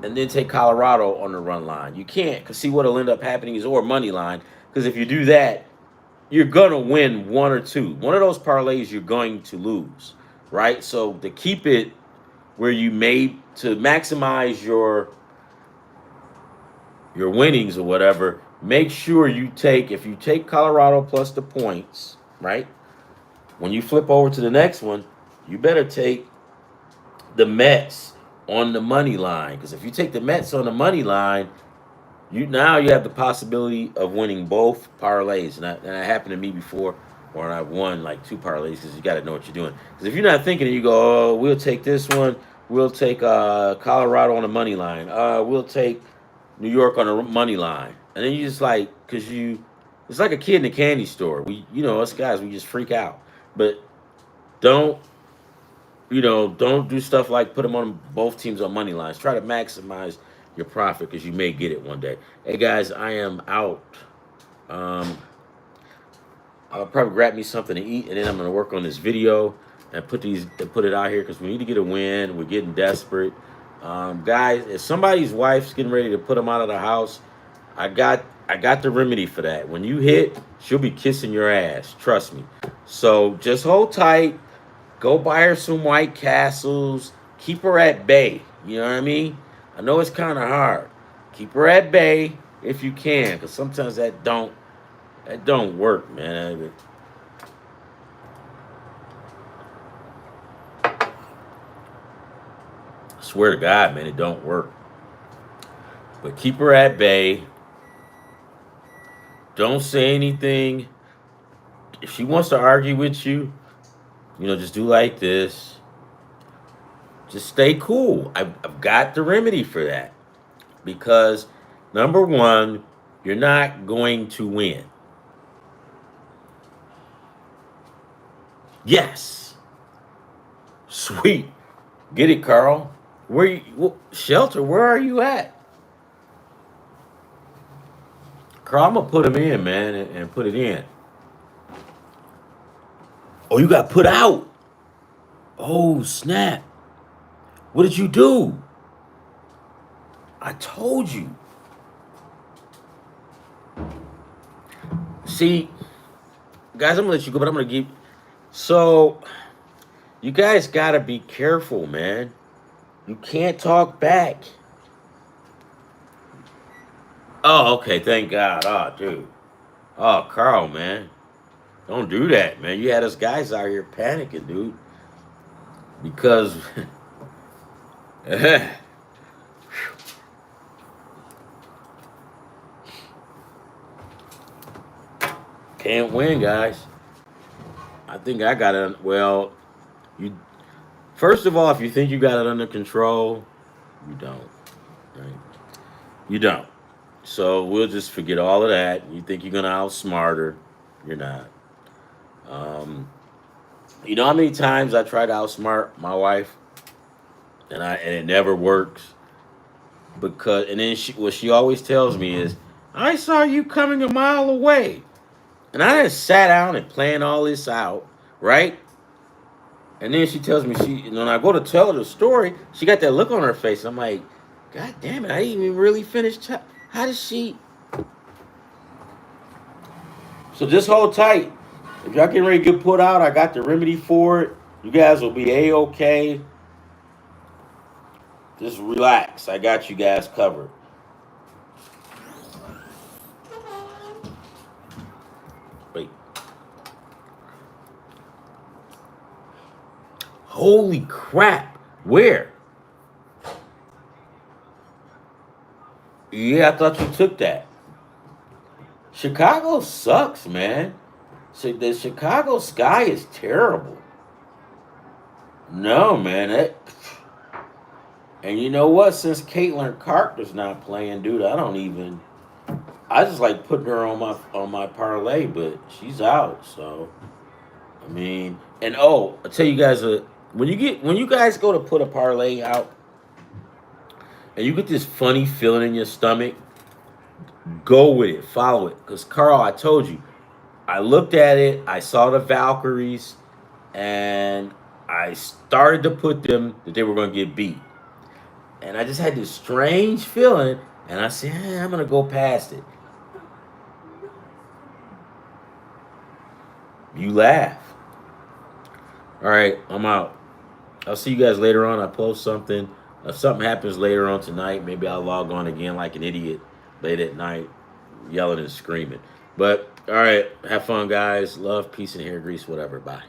and then take Colorado on the run line. You can't, because see what'll end up happening is or money line. Because if you do that, you're gonna win one or two. One of those parlays you're going to lose, right? So to keep it where you made to maximize your winnings or whatever, make sure you take if you take Colorado plus the points, right? When you flip over to the next one, you better take the Mets on the money line. Because if you take the Mets on the money line, you have the possibility of winning both parlays, and that happened to me before, where I've won like 2 parlays because you got to know what you're doing. Because if you're not thinking, and you go, oh, we'll take this one, we'll take Colorado on the money line, we'll take New York on the money line, and then you just like it's like a kid in a candy store. Us guys, we just freak out, but don't don't do stuff like put them on both teams on money lines. Try to maximize your profit because you may get it one day. Hey guys, I am out. Um, I'll probably grab me something to eat, and then I'm gonna work on this video and put it out here because we need to get a win. We're getting desperate, guys. If somebody's wife's getting ready to put them out of the house, I got the remedy for that. When you hit, she'll be kissing your ass. Trust me. So just hold tight. Go buy her some White Castles. Keep her at bay. You know what I mean? I know it's kind of hard. Keep her at bay if you can, because sometimes that don't work, man. I swear to God, man, it don't work. But keep her at bay. Don't say anything. If she wants to argue with you, just do like this. Just stay cool. I've got the remedy for that. Because, number one, you're not going to win. Yes. Sweet. Get it, Carl. Shelter, where are you at? Carl, I'm going to put him in, man, and put it in. Oh, you got put out. Oh, snap. What did you do? I told you. See, guys, I'm going to let you go, but I'm going to give. So, you guys got to be careful, man. You can't talk back. Oh, okay. Thank God. Oh, dude. Oh, Carl, man. Don't do that, man. You had us guys out here panicking, dude. Because can't win, guys. I think I got it. Well, you first of all, if you think you got it under control, you don't. Right? You don't. So we'll just forget all of that. You think you're gonna outsmart her. You're not. Um, you know how many times I try to outsmart my wife, and it never works and then what she always tells me is, I saw you coming a mile away, and I just sat down and planned all this out, right? And then she tells me when I go to tell her the story, she got that look on her face. I'm like, God damn it, I didn't even really finish. How does she? So just hold tight. If y'all getting ready to get put out, I got the remedy for it. You guys will be A-okay. Just relax. I got you guys covered. Wait. Holy crap. Where? Yeah, I thought you took that. Chicago sucks, man. So the Chicago sky is terrible. No, man. And you know what? Since Caitlin Carter's not playing, dude, I don't even. I just like putting her on my parlay, but she's out. So I mean, and oh, I'll tell you guys when you guys go to put a parlay out and you get this funny feeling in your stomach, go with it, follow it. Cause Carl, I told you, I looked at it, I saw the Valkyries, and I started to put them that they were going to get beat. And I just had this strange feeling, and I said, I'm going to go past it. You laugh. All right, I'm out. I'll see you guys later on. I post something. If something happens later on tonight, maybe I'll log on again like an idiot late at night, yelling and screaming. But all right, have fun, guys. Love, peace, and hair grease, whatever. Bye.